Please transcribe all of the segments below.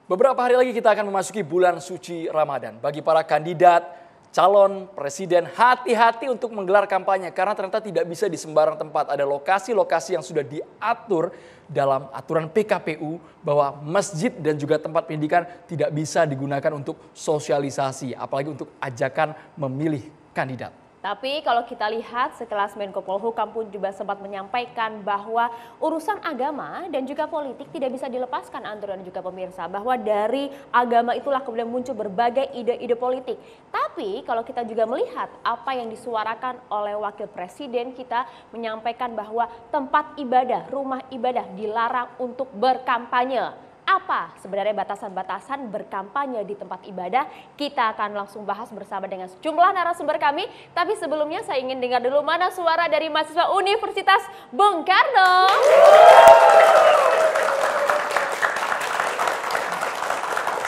Beberapa hari lagi kita akan memasuki bulan suci Ramadan. Bagi para kandidat, calon presiden, hati-hati untuk menggelar kampanye. Karena ternyata tidak bisa di sembarang tempat. Ada lokasi-lokasi yang sudah diatur dalam aturan PKPU bahwa masjid dan juga tempat pendidikan tidak bisa digunakan untuk sosialisasi. Apalagi untuk ajakan memilih kandidat. Tapi kalau kita lihat sekelas Menko Polhukam pun juga sempat menyampaikan bahwa urusan agama dan juga politik tidak bisa dilepaskan, Andro dan juga pemirsa. Bahwa dari agama itulah kemudian muncul berbagai ide-ide politik. Tapi kalau kita juga melihat apa yang disuarakan oleh Wakil Presiden, kita menyampaikan bahwa tempat ibadah, rumah ibadah dilarang untuk berkampanye. Apa sebenarnya batasan-batasan berkampanye di tempat ibadah? Kita akan langsung bahas bersama dengan sejumlah narasumber kami. Tapi sebelumnya saya ingin dengar dulu mana suara dari mahasiswa Universitas Bung Karno.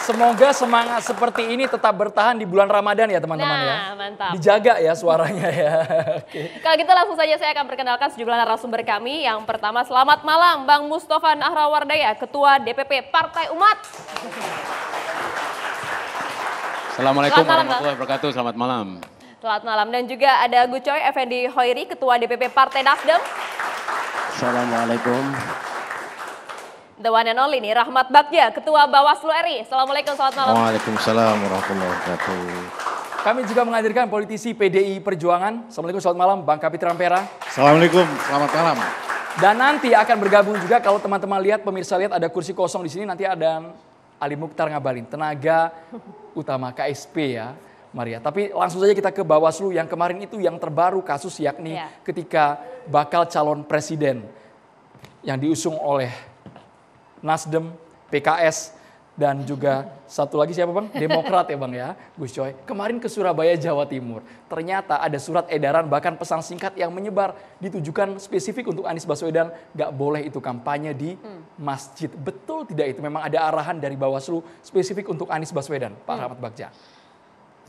Semoga semangat seperti ini tetap bertahan di bulan Ramadan ya teman-teman ya. Mantap. Dijaga ya suaranya ya. Oke. Kalau gitu langsung saja saya akan perkenalkan sejumlah narasumber kami. Yang pertama, selamat malam Bang Mustofa Nahrawardaya, Ketua DPP Partai Umat. Assalamualaikum warahmatullahi wabarakatuh, selamat malam. Selamat malam. Dan juga ada Gus Coy Effendi Hoiri, Ketua DPP Partai Nasdem. Assalamualaikum. The one and only nih, Rahmat Bagja, Ketua Bawaslu RI. Assalamualaikum, selamat malam. Waalaikumsalam warahmatullahi wabarakatuh. Kami juga menghadirkan politisi PDI Perjuangan. Assalamualaikum, selamat malam Bang Kapitra Ampera. Assalamualaikum, selamat malam. Dan nanti akan bergabung juga kalau teman-teman lihat, pemirsa lihat ada kursi kosong di sini, nanti ada Ali Mukhtar Ngabalin, tenaga utama KSP ya Maria. Tapi langsung saja kita ke Bawaslu yang kemarin itu yang terbaru kasus yakni ketika bakal calon presiden yang diusung oleh Nasdem, PKS, dan juga satu lagi siapa Bang? Demokrat ya Bang ya, Gus Coy. Kemarin ke Surabaya, Jawa Timur. Ternyata ada surat edaran bahkan pesan singkat yang menyebar ditujukan spesifik untuk Anies Baswedan. Gak boleh itu kampanye di masjid. Betul tidak itu? Memang ada arahan dari Bawaslu spesifik untuk Anies Baswedan, Pak Rahmat Bagja.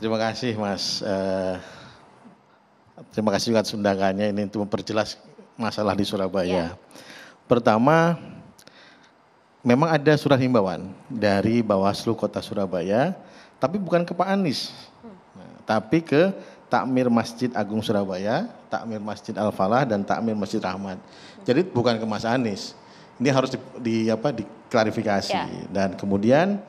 Terima kasih Mas. Terima kasih juga atas undangannya ini untuk memperjelas masalah di Surabaya. Pertama, memang ada surat himbauan dari Bawaslu Kota Surabaya, tapi bukan ke Pak Anies, tapi ke Takmir Masjid Agung Surabaya, Takmir Masjid Al-Falah, dan Takmir Masjid Rahmat. Jadi bukan ke Mas Anies. Ini harus diklarifikasi. Dan kemudian,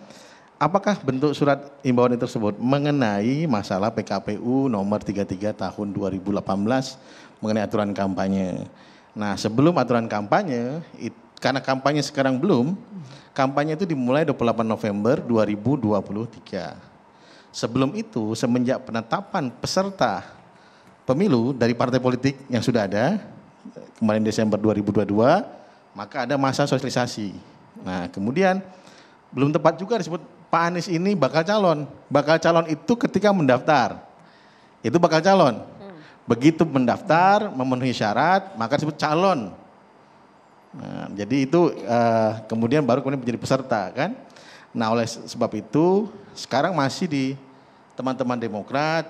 apakah bentuk surat himbauan itu tersebut mengenai masalah PKPU nomor 33 tahun 2018 mengenai aturan kampanye. Nah, sebelum aturan kampanye, karena kampanye sekarang belum, kampanye itu dimulai 28 November 2023. Sebelum itu, semenjak penetapan peserta pemilu dari partai politik yang sudah ada, kemarin Desember 2022, maka ada masa sosialisasi. Nah kemudian, belum tepat juga disebut Pak Anies ini bakal calon. Bakal calon itu ketika mendaftar, itu bakal calon. Begitu mendaftar, memenuhi syarat, maka disebut calon. Nah, jadi itu kemudian baru menjadi peserta kan. Nah oleh sebab itu sekarang masih di teman-teman Demokrat,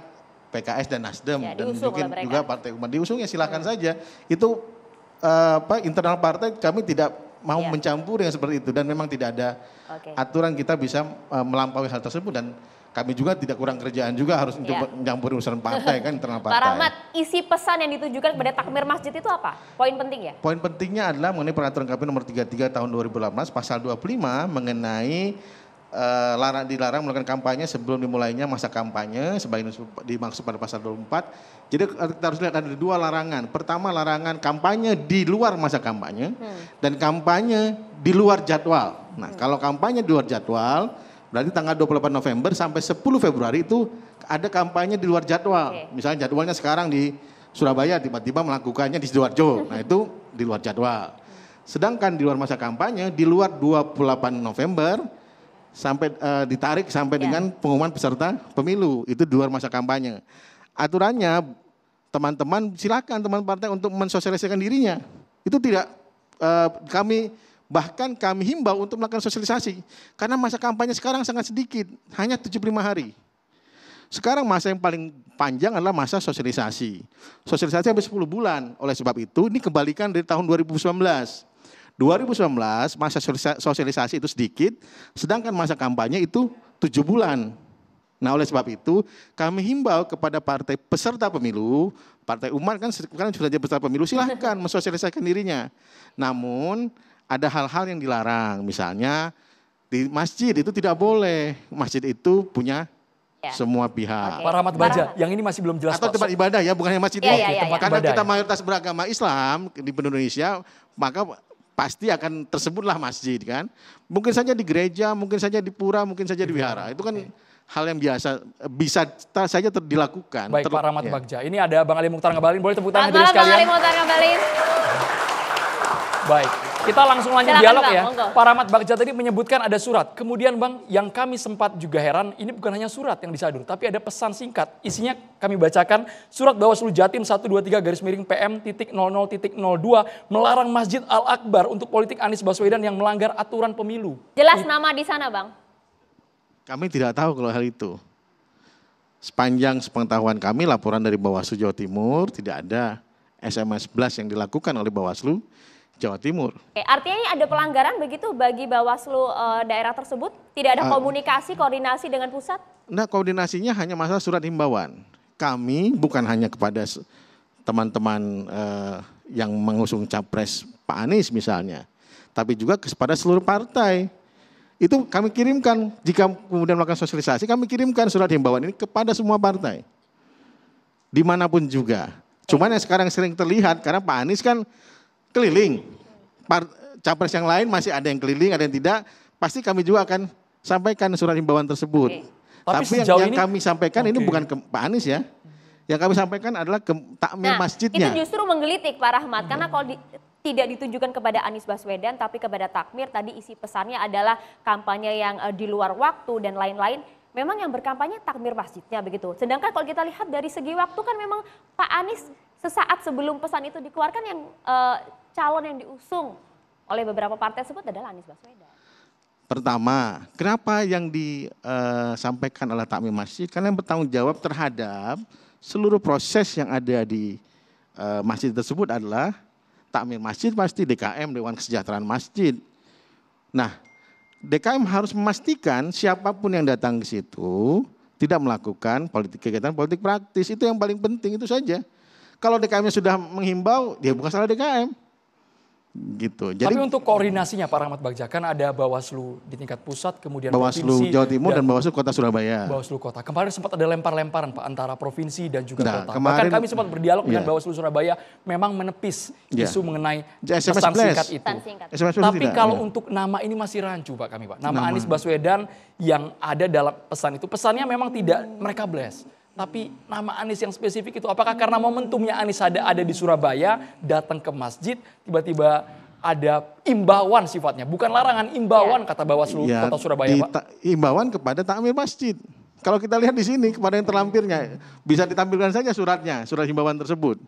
PKS dan Nasdem dan mungkin juga Partai Umat diusung ya silakan saja. Itu internal partai kami tidak mau mencampur yang seperti itu dan memang tidak ada aturan kita bisa melampaui hal tersebut dan kami juga tidak kurang kerjaan juga harus untuk mencampuri urusan partai kan internal partai. Pak Rahmat, isi pesan yang ditujukan kepada takmir masjid itu apa? Poin penting ya? Poin pentingnya adalah mengenai peraturan KPU nomor 33 tahun 2018 pasal 25 mengenai dilarang melakukan kampanye sebelum dimulainya masa kampanye sebagaimana dimaksud pada pasal 24. Jadi kita harus lihat ada dua larangan. Pertama larangan kampanye di luar masa kampanye dan kampanye di luar jadwal. Nah kalau kampanye di luar jadwal berarti tanggal 28 November sampai 10 Februari itu ada kampanye di luar jadwal. Misalnya jadwalnya sekarang di Surabaya, tiba-tiba melakukannya di Sidoarjo. Nah itu di luar jadwal. Sedangkan di luar masa kampanye, di luar 28 November, sampai ditarik sampai dengan pengumuman peserta pemilu. Itu di luar masa kampanye. Aturannya, teman-teman silakan teman partai untuk mensosialisasikan dirinya. Itu tidak bahkan kami himbau untuk melakukan sosialisasi. Karena masa kampanye sekarang sangat sedikit, hanya 75 hari. Sekarang masa yang paling panjang adalah masa sosialisasi. Sosialisasi sampai 10 bulan. Oleh sebab itu ini kebalikan dari tahun 2019. 2019 masa sosialisasi itu sedikit, sedangkan masa kampanye itu 7 bulan. Nah oleh sebab itu kami himbau kepada partai peserta pemilu, partai umat kan sudah jadi peserta pemilu, silahkan mensosialisasikan dirinya. Namun ada hal-hal yang dilarang, misalnya di masjid itu tidak boleh, masjid itu punya semua pihak. Pak Rahmat Bagja, yang ini masih belum jelas. Atau tempat ibadah ya, bukan yang masjid. Karena ibadah, kita mayoritas beragama Islam di Indonesia, maka pasti akan tersebutlah masjid kan. Mungkin saja di gereja, mungkin saja di pura, mungkin saja di wihara. Itu kan hal yang biasa, bisa saja dilakukan. Baik Pak Rahmat Bagja, ini ada Bang Ali Mukhtar Ngabalin, boleh tepuk tangan hadirin sekalian. Bang Ali Mukhtar Ngabalin. Baik, kita langsung lanjut dialog ya. Pak Rahmat Bagja tadi menyebutkan ada surat. Kemudian Bang, yang kami sempat juga heran, ini bukan hanya surat yang disadur, tapi ada pesan singkat. Isinya kami bacakan, surat Bawaslu Jatim 123-PM.00.02 melarang Masjid Al-Akbar untuk politik Anies Baswedan yang melanggar aturan pemilu. Jelas nama di sana Bang? Kami tidak tahu kalau hal itu. Sepanjang sepengetahuan kami, laporan dari Bawaslu Jawa Timur, tidak ada SMS blast yang dilakukan oleh Bawaslu Jawa Timur. Oke, artinya ini ada pelanggaran begitu bagi Bawaslu daerah tersebut? Tidak ada komunikasi, koordinasi dengan pusat? Nah, koordinasinya hanya masalah surat himbauan. Kami bukan hanya kepada teman-teman yang mengusung capres Pak Anies misalnya, tapi juga kepada seluruh partai. Itu kami kirimkan, jika kemudian melakukan sosialisasi, kami kirimkan surat himbauan ini kepada semua partai. Dimanapun juga. Cuman yang sekarang sering terlihat, karena Pak Anies kan keliling. Capres yang lain masih ada yang keliling, ada yang tidak. Pasti kami juga akan sampaikan surat himbauan tersebut. Tapi yang kami sampaikan ini bukan ke Pak Anies ya. Yang kami sampaikan adalah ke takmir masjidnya. Itu justru menggelitik Pak Rahmat. Karena kalau tidak ditujukan kepada Anies Baswedan, tapi kepada takmir, tadi isi pesannya adalah kampanye yang di luar waktu dan lain-lain. Memang yang berkampanye takmir masjidnya begitu. Sedangkan kalau kita lihat dari segi waktu kan memang Pak Anies sesaat sebelum pesan itu dikeluarkan yang calon yang diusung oleh beberapa partai tersebut adalah Anies Baswedan. Pertama, kenapa yang disampaikan oleh takmir masjid? Karena yang bertanggung jawab terhadap seluruh proses yang ada di masjid tersebut adalah takmir masjid, pasti DKM, Dewan Kesejahteraan Masjid. Nah, DKM harus memastikan siapapun yang datang ke situ tidak melakukan kegiatan politik praktis. Itu yang paling penting, itu saja. Kalau DKM-nya sudah menghimbau, dia bukan salah DKM. Gitu. Jadi, tapi untuk koordinasinya Pak Rahmat Bagja, kan ada Bawaslu di tingkat pusat, kemudian Bawaslu provinsi, Jawa Timur dan Bawaslu Kota Surabaya. Bawaslu Kota. Kemarin sempat ada lempar-lemparan Pak antara provinsi dan juga kota. Bahkan kami sempat berdialog dengan Bawaslu Surabaya, memang menepis isu mengenai pesan singkat itu. Tapi kalau untuk nama ini masih rancu Pak kami Pak. Nama Anies Baswedan yang ada dalam pesan itu, pesannya memang tidak mereka bless. Tapi nama Anies yang spesifik itu apakah karena momentumnya Anies ada di Surabaya, datang ke masjid, tiba-tiba ada imbauan sifatnya, bukan larangan, imbauan kata Bawaslu Kota Surabaya Pak. Imbauan kepada takmir masjid. Kalau kita lihat di sini kepada yang terlampirnya, bisa ditampilkan saja suratnya, surat himbauan tersebut.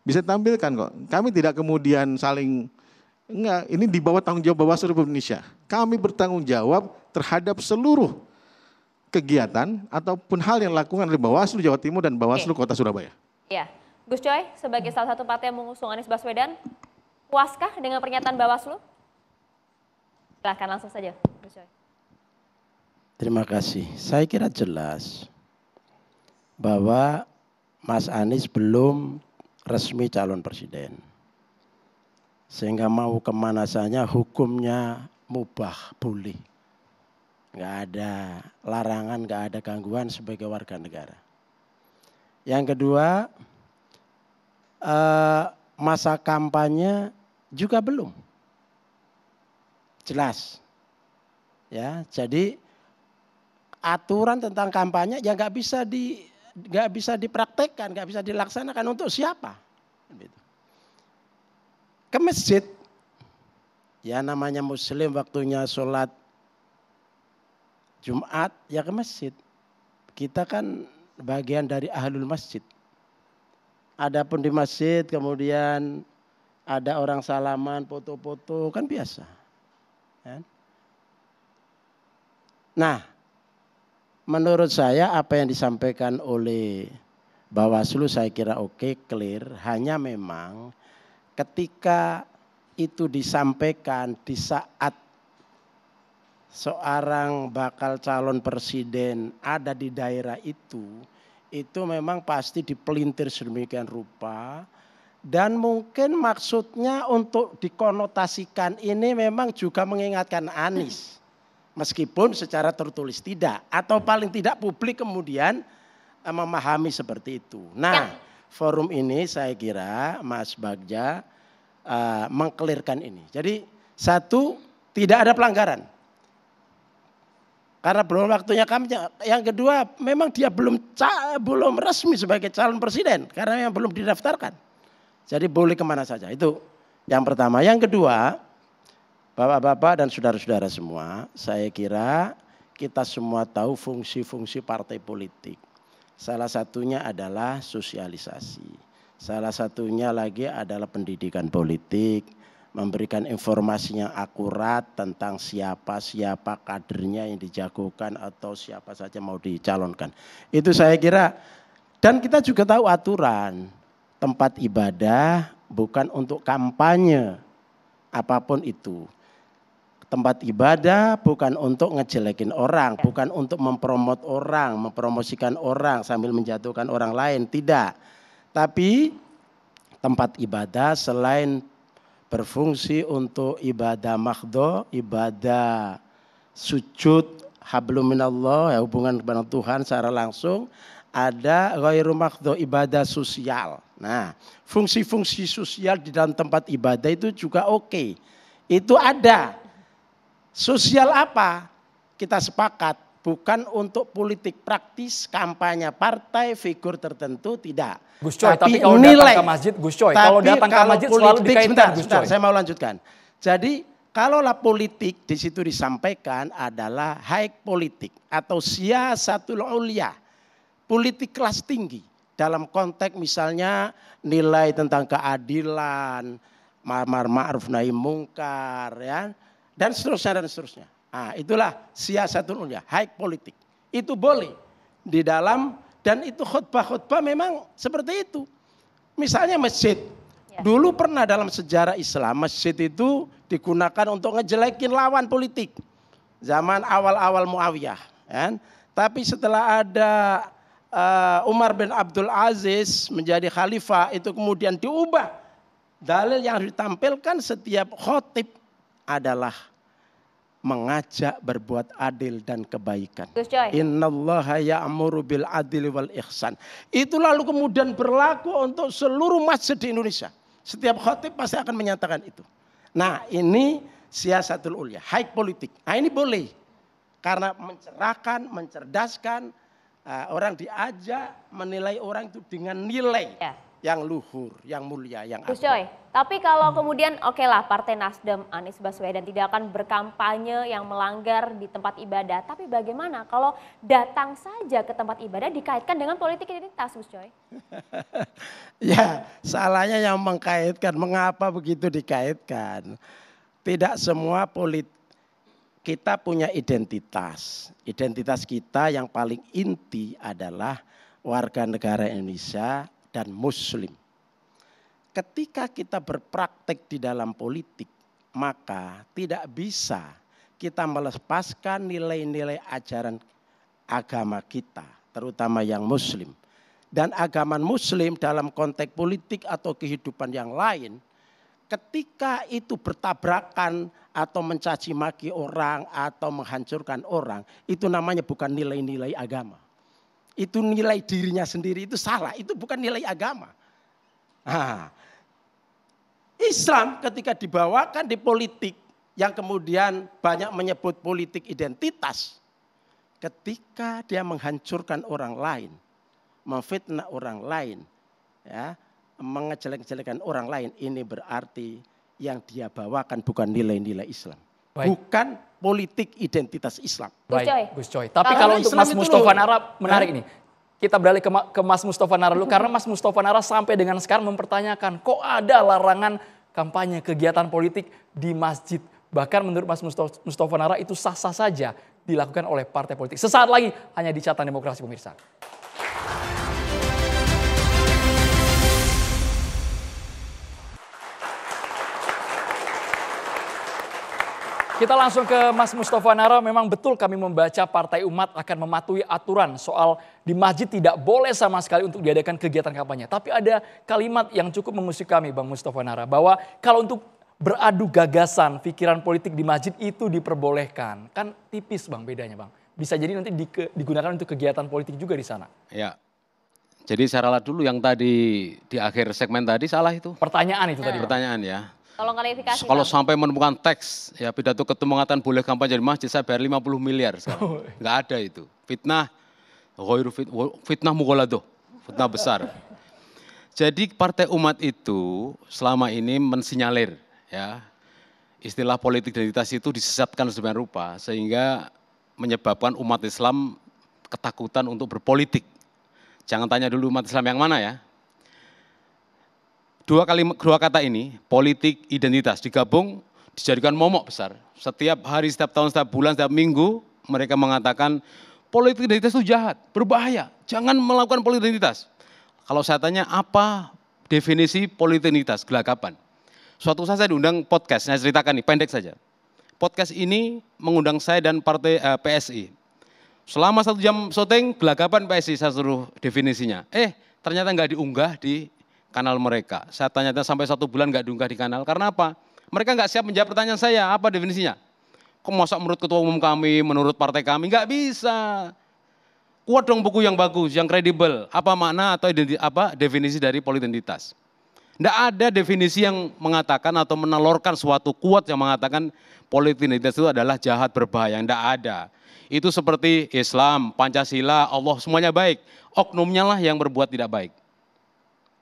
Bisa ditampilkan kok. Kami tidak kemudian saling, enggak, ini di bawah tanggung jawab Bawaslu Republik Indonesia. Kami bertanggung jawab terhadap seluruh kegiatan ataupun hal yang dilakukan oleh Bawaslu Jawa Timur dan Bawaslu Kota Surabaya. Ya, Gus Coy sebagai salah satu partai yang mengusung Anies Baswedan, puaskah dengan pernyataan Bawaslu? Silahkan langsung saja, Gus Coy. Terima kasih. Saya kira jelas bahwa Mas Anies belum resmi calon presiden. Sehingga mau kemana saja hukumnya mubah, boleh. Nggak ada larangan, nggak ada gangguan sebagai warga negara. Yang kedua, masa kampanye juga belum jelas. Ya, jadi aturan tentang kampanye ya nggak bisa dipraktekkan, nggak bisa dilaksanakan untuk siapa? Ke masjid, ya namanya Muslim waktunya sholat Jumat ya ke masjid. Kita kan bagian dari ahlul masjid. Adapun di masjid kemudian ada orang salaman, foto-foto kan biasa. Nah, menurut saya apa yang disampaikan oleh Bawaslu saya kira oke, clear. Hanya memang ketika itu disampaikan di saat seorang bakal calon presiden ada di daerah itu memang pasti dipelintir sedemikian rupa. Dan mungkin maksudnya untuk dikonotasikan ini memang juga mengingatkan Anies. Meskipun secara tertulis tidak. Atau paling tidak publik kemudian memahami seperti itu. Nah, forum ini saya kira Mas Bagja mengkelirkan ini. Jadi satu, tidak ada pelanggaran. Karena belum waktunya kampanye. Yang kedua, memang dia belum resmi sebagai calon presiden. Karena yang belum didaftarkan. Jadi boleh kemana saja. Itu yang pertama. Yang kedua, Bapak-bapak dan saudara-saudara semua, saya kira kita semua tahu fungsi-fungsi partai politik. Salah satunya adalah sosialisasi. Salah satunya lagi adalah pendidikan politik, memberikan informasi yang akurat tentang siapa kadernya yang dijagokan atau siapa saja mau dicalonkan. Itu saya kira, dan kita juga tahu aturan. Tempat ibadah bukan untuk kampanye apapun itu. Tempat ibadah bukan untuk ngejelekin orang, bukan untuk mempromot orang, mempromosikan orang sambil menjatuhkan orang lain, tidak. Tapi tempat ibadah selain berfungsi untuk ibadah mahdho, ibadah sujud, hablum minallah, ya, hubungan kepada Tuhan secara langsung, ada ghairu mahdho, ibadah sosial. Nah, fungsi-fungsi sosial di dalam tempat ibadah itu juga oke. Itu ada. Sosial apa? Kita sepakat. Bukan untuk politik praktis, kampanye partai, figur tertentu, tidak. Gus Coy, tapi kalau datang ke masjid, Gus Coy, kalau datang ke masjid selalu dikaitkan Gus Coy. Saya mau lanjutkan. Jadi, kalaulah politik di situ disampaikan adalah high politik atau siyasatul ulia. Politik kelas tinggi. Dalam konteks misalnya nilai tentang keadilan, ma'ruf nahi mungkar, ya, dan seterusnya. Nah, itulah siyasatul ulia, high politik. Itu boleh di dalam, dan itu khutbah-khutbah memang seperti itu. Misalnya masjid. Dulu pernah dalam sejarah Islam masjid itu digunakan untuk ngejelekin lawan politik. Zaman awal-awal Muawiyah. Kan? Tapi setelah ada Umar bin Abdul Aziz menjadi khalifah, itu kemudian diubah. Dalil yang ditampilkan setiap khotib adalah mengajak berbuat adil dan kebaikan. Innallaha ya'muru bil adli wal ihsan. Itu lalu kemudian berlaku untuk seluruh masjid di Indonesia. Setiap khotib pasti akan menyatakan itu. Nah, ini siyasatul ulia, high politik. Nah, ini boleh. Karena mencerahkan, mencerdaskan, orang diajak menilai orang itu dengan nilai yang luhur, yang mulia, yang Gus Coy, tapi kalau kemudian oke lah Partai Nasdem, Anies Baswedan tidak akan berkampanye yang melanggar di tempat ibadah. Tapi bagaimana kalau datang saja ke tempat ibadah dikaitkan dengan politik identitas, Gus Coy? Ya, salahnya yang mengkaitkan. Mengapa begitu dikaitkan? Tidak semua politik. Kita punya identitas. Identitas kita yang paling inti adalah warga negara Indonesia dan Muslim. Ketika kita berpraktek di dalam politik, maka tidak bisa kita melepaskan nilai-nilai ajaran agama kita, terutama yang Muslim. Dan agama Muslim dalam konteks politik atau kehidupan yang lain, ketika itu bertabrakan atau mencaci maki orang atau menghancurkan orang, itu namanya bukan nilai-nilai agama. Itu nilai dirinya sendiri, itu salah, itu bukan nilai agama. Nah, Islam ketika dibawakan di politik yang kemudian banyak menyebut politik identitas, ketika dia menghancurkan orang lain, memfitnah orang lain, ya, mengejelek-jelekan orang lain, ini berarti yang dia bawakan bukan nilai-nilai Islam. Baik. Bukan politik identitas Islam. Baik, Gus Coy. Tapi kalau untuk Mas Mustafa Nara menarik nih. Kita beralih ke Mas Mustafa Nara dulu. Karena Mas Mustafa Nara sampai dengan sekarang mempertanyakan kok ada larangan kampanye kegiatan politik di masjid. Bahkan menurut Mas Mustafa Nara itu sah-sah saja dilakukan oleh partai politik. Sesaat lagi hanya di Catatan Demokrasi pemirsa. Kita langsung ke Mas Mustafa Nara. Memang betul kami membaca Partai Umat akan mematuhi aturan soal di masjid tidak boleh sama sekali untuk diadakan kegiatan kampanye. Tapi ada kalimat yang cukup mengusik kami Bang Mustafa Nara. Bahwa kalau untuk beradu gagasan, pikiran politik di masjid itu diperbolehkan. Kan tipis Bang bedanya Bang. Bisa jadi nanti digunakan untuk kegiatan politik juga di sana. Ya. Jadi saya ralat dulu yang tadi di akhir segmen tadi salah itu. Pertanyaan itu tadi Bang. Pertanyaan ya. Tolong klarifikasi. Kalau Bang. sampai menemukan teks, ya pidato ketum mengatakan boleh kampanye di masjid, saya bayar 50 miliar sekarang. Nggak ada itu. Fitnah, fitnah mughaladoh, fitnah besar. Jadi Partai Umat itu selama ini mensinyalir ya, istilah politik identitas itu disesatkan sedemikian rupa sehingga menyebabkan umat Islam ketakutan untuk berpolitik. Jangan tanya dulu umat Islam yang mana ya. Dua kata ini, politik, identitas, digabung, dijadikan momok besar. Setiap hari, setiap tahun, setiap bulan, setiap minggu, mereka mengatakan politik identitas itu jahat, berbahaya. Jangan melakukan politik identitas. Kalau saya tanya apa definisi politik identitas, gelagapan. Suatu saat saya diundang podcast, saya ceritakan nih, pendek saja. Podcast ini mengundang saya dan partai PSI. Selama 1 jam syuting, gelagapan PSI saya suruh definisinya. Ternyata nggak diunggah di kanal mereka. Saya tanya sampai 1 bulan nggak diunggah di kanal. Karena apa? Mereka nggak siap menjawab pertanyaan saya. Apa definisinya? Kok masa menurut ketua umum kami, menurut partai kami? Nggak bisa. Kuat dong buku yang bagus, yang kredibel. Apa makna atau definisi dari politik identitas? Nggak ada definisi yang mengatakan atau menelorkan suatu kuat yang mengatakan politik identitas itu adalah jahat, berbahaya. Nggak ada. Itu seperti Islam, Pancasila, Allah semuanya baik. Oknumnya lah yang berbuat tidak baik.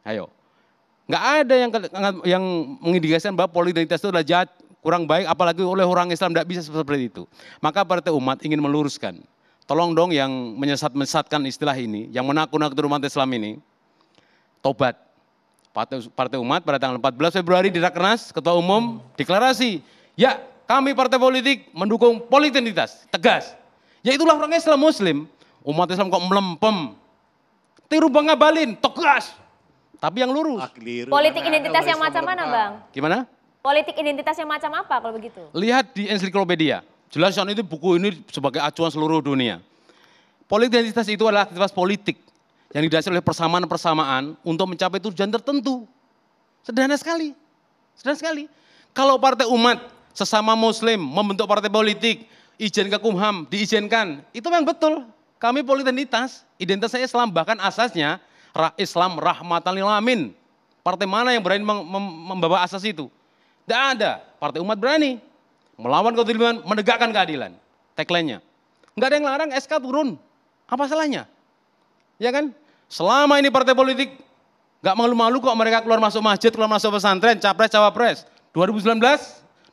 Ayo. Nggak ada yang mengindikasikan bahwa politik identitas itu adalah jahat, kurang baik, apalagi oleh orang Islam, tidak bisa seperti itu. Maka Partai Umat ingin meluruskan. Tolong dong yang menyesatkan istilah ini, yang menakut-nakuti umat Islam ini, tobat. Partai Umat pada tanggal 14 Februari di Rakernas, Ketua Umum deklarasi, ya kami partai politik mendukung politik identitas, tegas. Ya itulah orang Islam Muslim, umat Islam kok melempem, tiru Bang Ngabalin, tegas. Tapi yang lurus. Politik identitas yang macam mana Bang? Gimana? Politik identitas yang macam apa kalau begitu? Lihat di ensiklopedia. Jelaskan itu buku ini sebagai acuan seluruh dunia. Politik identitas itu adalah aktivitas politik yang didasari oleh persamaan-persamaan untuk mencapai tujuan tertentu. Sederhana sekali. Sederhana sekali. Kalau Partai Umat sesama Muslim membentuk partai politik, izin ke Kumham diizinkan, itu memang betul. Kami politik identitas saya Islam, bahkan asasnya Islam rahmatan lil alamin. Partai mana yang berani membawa asas itu? Tidak ada. Partai Umat berani melawan kezaliman, menegakkan keadilan. Tagline-nya. Enggak ada yang larang SK turun. Apa salahnya? Ya kan? Selama ini partai politik enggak malu-malu kok mereka keluar masuk masjid, keluar masuk pesantren, capres, cawapres. 2019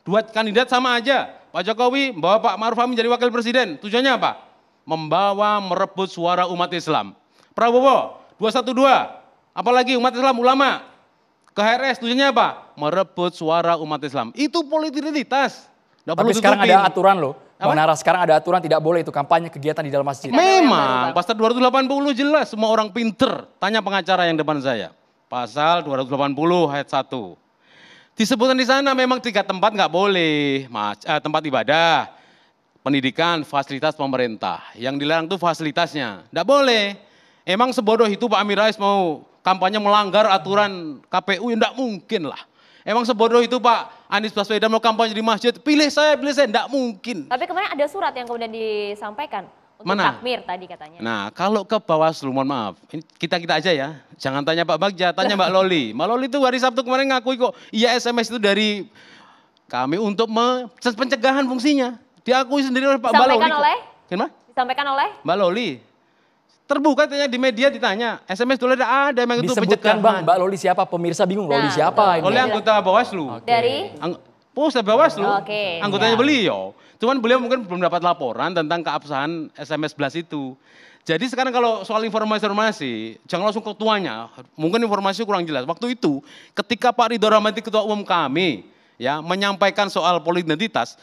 dua kandidat sama aja. Pak Jokowi membawa Pak Ma'ruf Amin jadi wakil presiden. Tujuannya apa? Membawa merebut suara umat Islam. Prabowo 212, apalagi umat Islam ulama, ke HRS tujuannya apa? Merebut suara umat Islam. Itu politik identitas. Tapi sekarang ada aturan loh, Bang Nara, sekarang ada aturan tidak boleh itu kampanye kegiatan di dalam masjid. Memang, pasal 280 jelas, semua orang pinter. Tanya pengacara yang depan saya. Pasal 280 ayat 1. Disebutkan di sana memang 3 tempat nggak boleh, tempat ibadah, pendidikan, fasilitas pemerintah. Yang dilarang itu fasilitasnya, nggak boleh. Emang sebodoh itu Pak Amin Rais mau kampanye melanggar aturan KPU? Ya enggak mungkin lah. Emang sebodoh itu Pak Anies Baswedan mau kampanye di masjid? Pilih saya, enggak mungkin. Tapi kemarin ada surat yang kemudian disampaikan untuk takmir tadi katanya. Nah kalau ke Bawaslu, mohon maaf, kita aja ya. Jangan tanya Pak Bagja, tanya Mbak Loli. Mbak Loli itu hari Sabtu kemarin ngakui kok, iya SMS itu dari kami untuk pencegahan fungsinya. Diakui sendiri oleh Pak Mbak Loli. Disampaikan oleh? Mbak Loli. Terbuka tanya di media ditanya, SMS dulu ada memang itu pencegahan. Bang, Mbak Loli siapa? Pemirsa bingung Loli siapa? Oleh anggota Bawaslu. Dari? Bawaslu, Oke, anggotanya beliau. Cuman beliau mungkin belum dapat laporan tentang keabsahan SMS 11 itu. Jadi sekarang kalau soal informasi, jangan langsung ketuanya, mungkin informasi kurang jelas. Waktu itu ketika Pak Ridho Rahmati ketua umum kami ya menyampaikan soal politik identitas,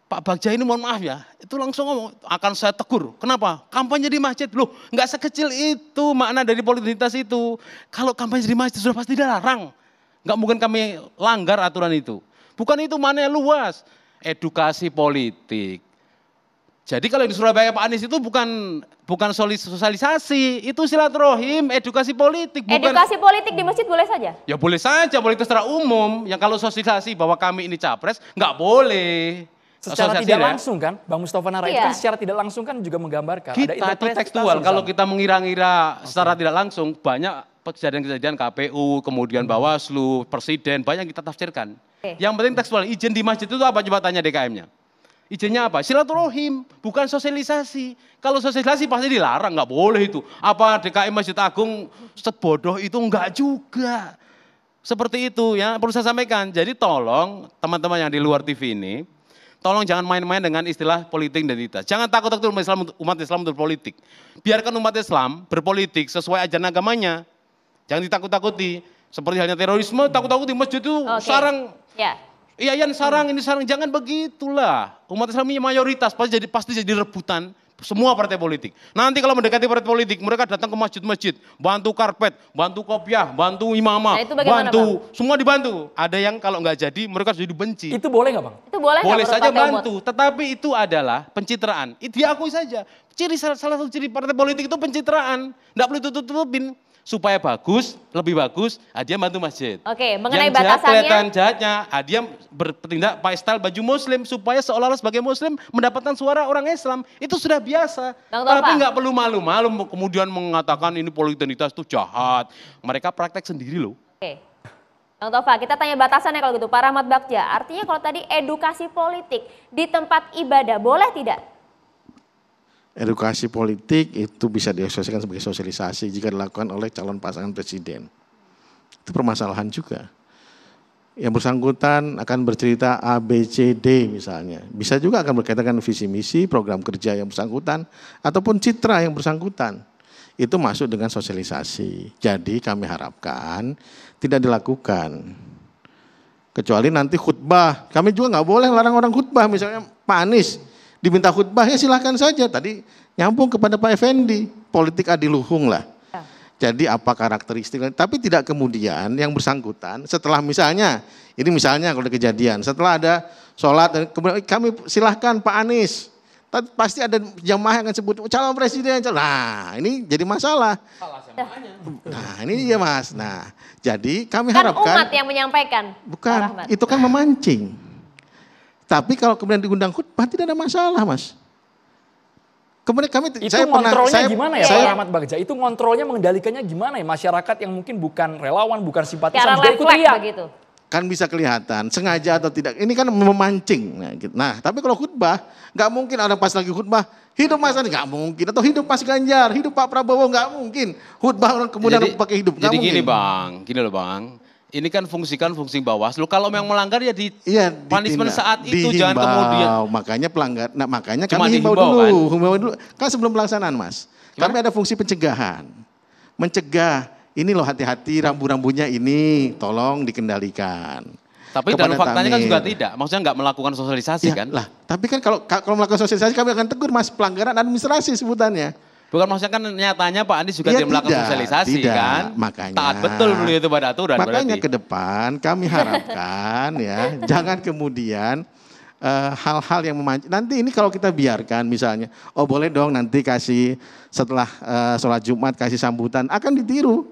Pak Bagja ini mohon maaf ya, itu langsung ngomong, akan saya tegur. Kenapa? Kampanye di masjid. Loh, nggak sekecil itu makna dari politik identitas itu. Kalau kampanye di masjid sudah pasti dilarang. Nggak mungkin kami langgar aturan itu. Bukan itu, maknanya luas. edukasi politik. Jadi kalau di Surabaya Pak Anies itu bukan sosialisasi, itu silaturahim, edukasi politik. Bukan, Edukasi politik di masjid boleh saja? ya boleh saja, politik secara umum. Yang kalau sosialisasi bahwa kami ini capres, nggak boleh. Secara Asosiasi tidak ya. langsung kan, Bang Mustafa Nara itu Iya. kan secara tidak langsung kan juga menggambarkan. Kita itu interpretasi tekstual, kalau misalnya. kita mengira-ngira secara tidak langsung, banyak kejadian-kejadian KPU, kemudian Bawaslu, Presiden, banyak kita tafsirkan. Oke. Yang penting tekstual, izin di masjid itu apa, coba tanya DKM-nya. Izinnya apa? Silaturahim, bukan sosialisasi. Kalau sosialisasi pasti dilarang, nggak boleh itu. Apa DKM Masjid Agung sebodoh itu? Enggak juga. Seperti itu ya, perlu saya sampaikan. Jadi tolong teman-teman yang di luar TV ini, tolong jangan main-main dengan istilah politik identitas. Jangan takut-takut umat Islam untuk politik. Biarkan umat Islam berpolitik sesuai ajaran agamanya. Jangan ditakut-takuti. Seperti halnya terorisme, takut-takuti masjid itu sarang. Ya. Iya, yang sarang ini sarang, jangan begitulah. Umat Islam ini mayoritas pasti jadi rebutan semua partai politik. Nanti kalau mendekati partai politik, mereka datang ke masjid-masjid, bantu karpet, bantu kopiah, bantu imamah, Nah, itu bagaimana, bantu, semua dibantu. Ada yang kalau nggak jadi, mereka jadi benci. Itu boleh nggak Bang? Itu boleh nggak Boleh menurut saja Partai Umat? bantu, tetapi itu adalah pencitraan. Itu diakui saja. Salah satu ciri partai politik itu pencitraan. Nggak perlu tutup-tutupin. Supaya bagus, lebih bagus, dia bantu masjid. Oke, mengenai yang jahat, batasannya. kelihatan jahatnya, dia bertindak pakai style baju muslim, supaya seolah-olah sebagai muslim mendapatkan suara orang Islam. Itu sudah biasa. Bang Tova. Tapi nggak perlu malu-malu kemudian mengatakan ini politik identitas itu jahat. Mereka praktek sendiri loh. Oke. Bang Tova, kita tanya batasannya kalau gitu. Pak Rahmat Bagja, artinya kalau tadi edukasi politik di tempat ibadah, boleh tidak? Edukasi politik itu bisa diasosiasikan sebagai sosialisasi jika dilakukan oleh calon pasangan presiden. Itu permasalahan juga. Yang bersangkutan akan bercerita A, B, C, D misalnya. Bisa juga akan berkaitan dengan visi misi, program kerja yang bersangkutan, ataupun citra yang bersangkutan. Itu masuk dengan sosialisasi. Jadi kami harapkan tidak dilakukan. Kecuali nanti khutbah. Kami juga nggak boleh larang orang khutbah. Misalnya Pak Anies diminta khutbah, ya silahkan saja. Tadi nyambung kepada Pak Effendi, politik adiluhung lah. Jadi apa karakteristik, tapi tidak kemudian yang bersangkutan setelah misalnya, ini misalnya kalau ada kejadian, setelah ada sholat, kemudian kami silahkan Pak Anies, tapi pasti ada jamaah yang akan sebut calon presiden, nah ini jadi masalah. Nah ini dia Mas, nah jadi kami Kan harapkan. umat yang menyampaikan. Pak Bukan, Rahmat. itu kan memancing. Tapi kalau kemudian diundang khutbah tidak ada masalah, Mas. Kemudian kami, Itu ngontrolnya gimana ya saya- Pak Rahmat Bagja? Itu ngontrolnya mengendalikannya gimana ya? Masyarakat yang mungkin bukan relawan, bukan simpatisan, Secara juga ikut refleks teriak. begitu. kan bisa kelihatan sengaja atau tidak. Ini kan memancing. Nah, gitu. Nah, tapi kalau khutbah, nggak mungkin ada pas lagi khutbah hidup Mas Anies, nggak mungkin. Atau hidup Mas Ganjar, hidup Pak Prabowo, nggak mungkin. Khutbah orang kemudian pakai hidup, nggak Jadi mungkin. gini loh Bang. Ini kan fungsi Bawaslu. Kalau memang melanggar ya di Iya, punishment ditindak, saat itu, jangan dihimbau. kemudian. Makanya pelanggar, nah makanya Cuma kami himbau dihimbau, dulu, himbau dulu. Kan sebelum pelaksanaan Mas, Gimana? kami ada fungsi pencegahan, mencegah. Ini loh hati-hati rambu-rambunya ini, tolong dikendalikan. Tapi Kepada dalam faktanya kan Tamir. juga tidak. Maksudnya nggak melakukan sosialisasi Ya, kan? lah, tapi kan kalau melakukan sosialisasi kami akan tegur Mas, pelanggaran administrasi sebutannya. Bukan maksudnya kan nyatanya Pak Anies juga Iya, tidak melakukan tidak, sosialisasi tidak. kan? Makanya- Taat betul beliau itu pada aturan Makanya berarti. ke depan kami harapkan ya, jangan kemudian hal-hal yang memancing. Nanti ini kalau kita biarkan misalnya, oh boleh dong nanti kasih setelah sholat Jumat kasih sambutan, akan ditiru.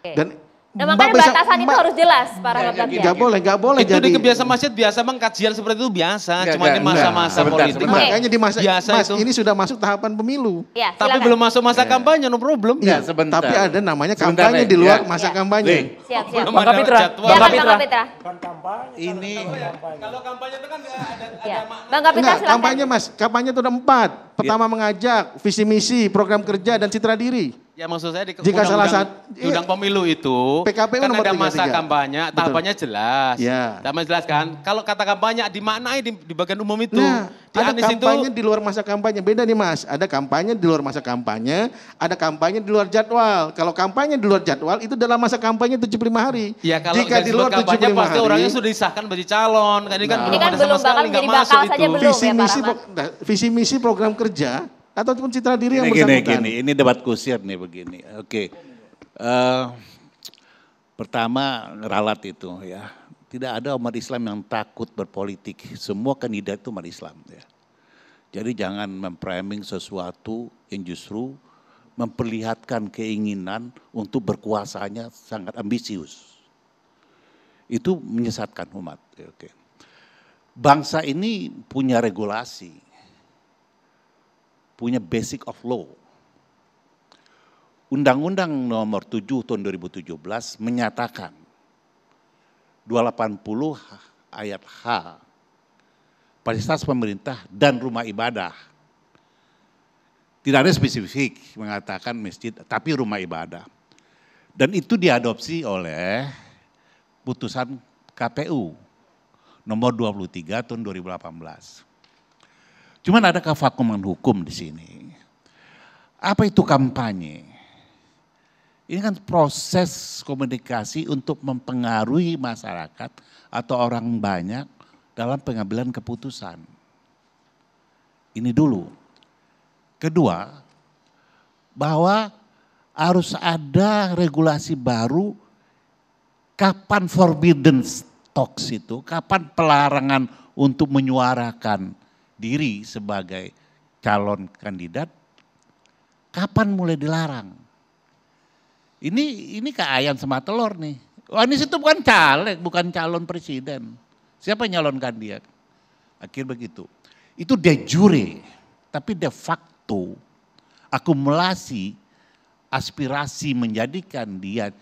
Oke. Dan Nah makanya batasan itu harus jelas Pak Rahmat Bagja. nggak boleh Itu jadi. di kebiasaan masjid biasa Bang, kajian seperti itu biasa. Enggak, Cuma di enggak. masa-masa Sebentar, politik. sebentar. Makanya di masa Biasa Mas, itu. ini sudah masuk tahapan pemilu. Ya, Tapi silakan. belum masuk masa kampanye, no problem. Ya, sebentar. Tapi ada namanya Sebentar, kampanye Nek. di luar Ya. masa Ya. kampanye. Siap, siap. Belum Bang ada Kapitra, jadwal. Bang Silakan Kapitra. Bang Kapitra. Ini Kalau kampanye itu kan ada Ya. Bang Kapitra Enggak, silakan. kampanye Mas, kampanye itu ada 4. Pertama mengajak, visi misi, program kerja dan citra diri. Ya maksud saya di Jika salah di undang pemilu itu PKPU kan nomor ada masa 33. kampanye, Betul. tahapannya jelas. Ya. Tahapannya jelas kan. Kalau kata kampanye dimaknai di bagian umum itu. Nah, Di ada Anies kampanye itu di luar masa kampanye. Beda nih Mas, ada kampanye di luar masa kampanye, ada kampanye di luar jadwal. Kalau kampanye di luar jadwal itu dalam masa kampanye 75 hari. ya kalau Jika di luar 75 pasti hari, orangnya sudah disahkan menjadi calon. Kan ini kan Ini kan belum ada sama belum, sekali, bahkan nggak jadi masuk bakal itu. saja belum. visi ya, Pak misi Rahmat? visi misi program kerja ataupun citra diri yang gini, bersangkutan. ini debat kusir nih begini. Oke. Pertama ralat itu ya. tidak ada umat Islam yang takut berpolitik. Semua kandidat itu umat Islam. Ya. Jadi jangan memframing sesuatu yang justru memperlihatkan keinginan untuk berkuasanya sangat ambisius. Itu menyesatkan umat. Ya, oke. Bangsa ini punya regulasi, punya basic of law. Undang-Undang nomor 7 tahun 2017 menyatakan 280 ayat H, fasilitas pemerintah dan rumah ibadah. Tidak ada spesifik mengatakan masjid, tapi rumah ibadah. Dan itu diadopsi oleh putusan KPU nomor 23 tahun 2018. Cuman ada kevakuman hukum di sini. Apa itu kampanye? Ini kan proses komunikasi untuk mempengaruhi masyarakat atau orang banyak dalam pengambilan keputusan. Ini dulu. Kedua, bahwa harus ada regulasi baru kapan forbidden talks itu, kapan pelarangan untuk menyuarakan diri sebagai calon kandidat, kapan mulai dilarang. Ini kayak ayam sama telur nih. Anies itu bukan caleg, bukan calon presiden. Siapa yang nyalonkan dia? Akhir begitu. Itu de jure, tapi de facto akumulasi aspirasi menjadikan dia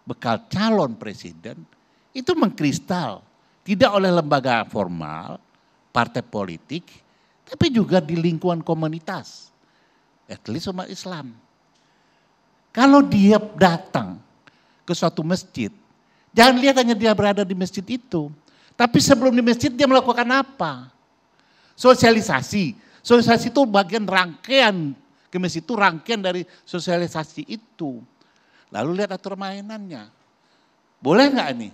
bekal calon presiden itu mengkristal. Tidak oleh lembaga formal, partai politik, tapi juga di lingkungan komunitas. At least umat Islam. Kalau dia datang ke suatu masjid, jangan lihat hanya dia berada di masjid itu. Tapi sebelum di masjid dia melakukan apa? Sosialisasi. Sosialisasi itu bagian rangkaian, ke masjid itu rangkaian dari sosialisasi itu. Lalu lihat aturan mainannya. Boleh nggak ini?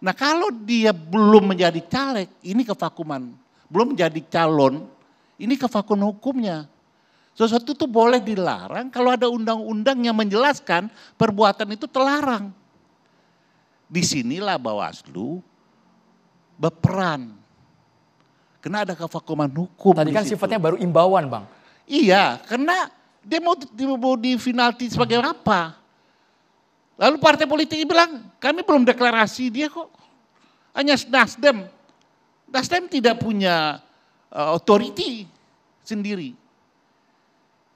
Nah kalau dia belum menjadi caleg, ini kevakuman. Belum menjadi calon, ini kevakuman hukumnya. Sesuatu itu boleh dilarang kalau ada undang-undang yang menjelaskan perbuatan itu terlarang. Disinilah Bawaslu berperan. Karena ada kevakuman hukum. Tadi kan sifatnya baru imbauan, Bang. Iya, karena dia mau di penalti sebagai apa? Lalu partai politik bilang, kami belum deklarasi dia kok. Hanya Nasdem. Nasdem tidak punya authority sendiri.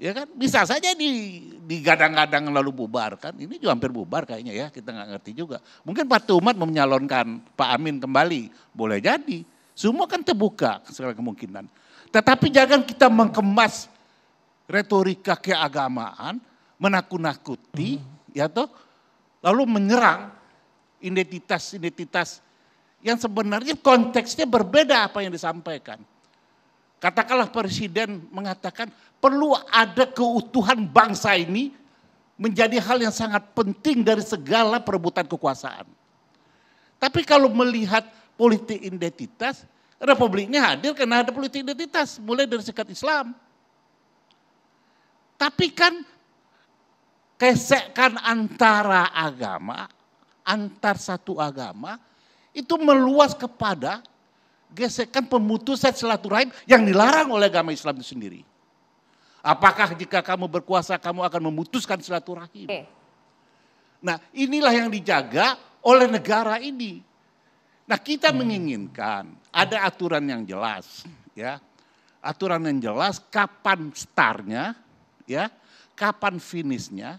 Ya kan, bisa saja digadang-gadang lalu bubar kan. Ini juga hampir bubar kayaknya ya, kita nggak ngerti juga. Mungkin Partai Umat mau menyalonkan Pak Amin kembali, boleh jadi. Semua kan terbuka segala kemungkinan. Tetapi jangan kita mengemas retorika keagamaan, menakut-nakuti, ya toh, lalu menyerang identitas-identitas yang sebenarnya konteksnya berbeda apa yang disampaikan. Katakanlah presiden mengatakan perlu ada keutuhan bangsa ini menjadi hal yang sangat penting dari segala perebutan kekuasaan. Tapi kalau melihat politik identitas, republiknya hadir karena ada politik identitas, mulai dari sekat Islam. Tapi kan gesekan antara agama, antar satu agama, itu meluas kepada gesekan pemutusan silaturahim yang dilarang oleh agama Islam itu sendiri. Apakah jika kamu berkuasa kamu akan memutuskan silaturahim? Nah inilah yang dijaga oleh negara ini. Nah kita menginginkan ada aturan yang jelas, ya, aturan yang jelas kapan startnya, ya, kapan finishnya,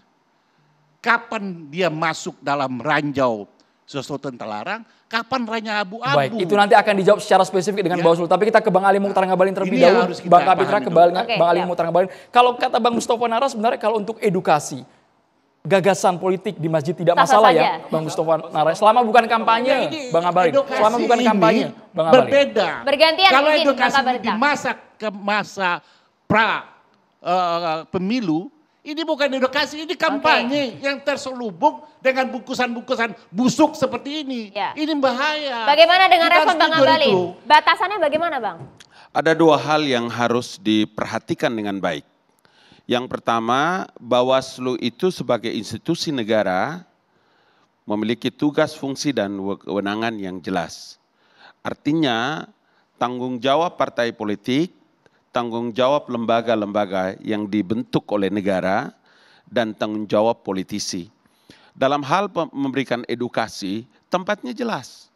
kapan dia masuk dalam ranjau sesuatu yang terlarang, kapan ranjau abu-abu. Baik, itu nanti akan dijawab secara spesifik dengan Bawaslu. Tapi kita ke Bang Ali Mukhtar Ngabalin terlebih dahulu. Bang Kapitra ke Bang Ali Mukhtar Ngabalin. Kalau kata Bang Mustofa Nara sebenarnya kalau untuk edukasi, gagasan politik di masjid tidak masalah ya, Bang Mustofa Nara. Selama bukan kampanye, Bang Ngabalin. Selama bukan kampanye, Bang Ngabalin. Berbeda. Bergantian kalau izin, edukasi Bang di masa pemilu, ini bukan edukasi, ini kampanye yang terselubung dengan bungkusan-bungkusan busuk seperti ini. Ya. Ini bahaya. Bagaimana dengan Kita respon Bang setuju Ngabalin? itu. Batasannya bagaimana Bang? Ada dua hal yang harus diperhatikan dengan baik. Yang pertama, Bawaslu itu sebagai institusi negara memiliki tugas, fungsi, dan kewenangan yang jelas. Artinya tanggung jawab partai politik, tanggung jawab lembaga-lembaga yang dibentuk oleh negara, dan tanggung jawab politisi. Dalam hal memberikan edukasi, tempatnya jelas,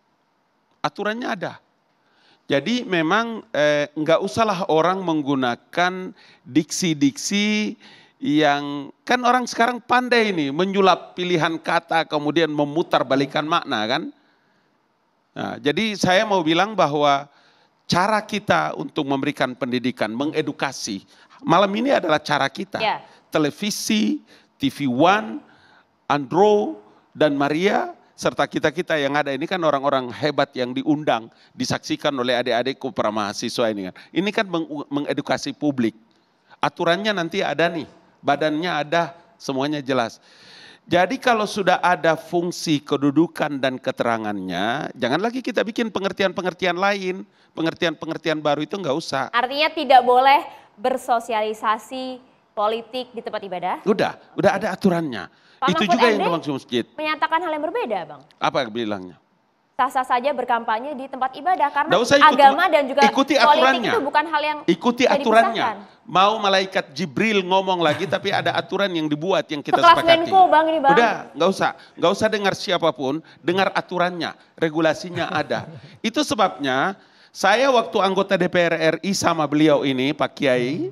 aturannya ada. Jadi memang nggak usahlah orang menggunakan diksi-diksi yang kan orang sekarang pandai ini menyulap pilihan kata kemudian memutar balikan makna kan. Nah, jadi saya mau bilang bahwa cara kita untuk memberikan pendidikan, mengedukasi, malam ini adalah cara kita. Ya. Televisi, TV One, Andro, dan Maria, serta kita-kita yang ada ini kan orang-orang hebat yang diundang, disaksikan oleh adik-adikku para mahasiswa ini kan. Ini kan mengedukasi publik. Aturannya nanti ada nih, badannya ada, semuanya jelas. Jadi kalau sudah ada fungsi kedudukan dan keterangannya, jangan lagi kita bikin pengertian-pengertian lain, pengertian-pengertian baru itu enggak usah. Artinya tidak boleh bersosialisasi politik di tempat ibadah? Udah ada aturannya. Pak Itu Mahfud juga MD yang dimaksud masjid. menyatakan hal yang berbeda, Bang. Apa bilangnya? Sah-sah saja berkampanye di tempat ibadah karena Nggak usah agama dan juga ikuti politik aturannya. itu bukan hal yang Ikuti bisa aturannya. dipisahkan. Mau malaikat Jibril ngomong lagi tapi ada aturan yang dibuat yang kita Sekelas sepakati. Menko, Bang, ini, Bang. Udah, nggak usah dengar siapapun, dengar aturannya, regulasinya ada. Itu sebabnya saya waktu anggota DPR RI sama beliau ini, Pak Kiai,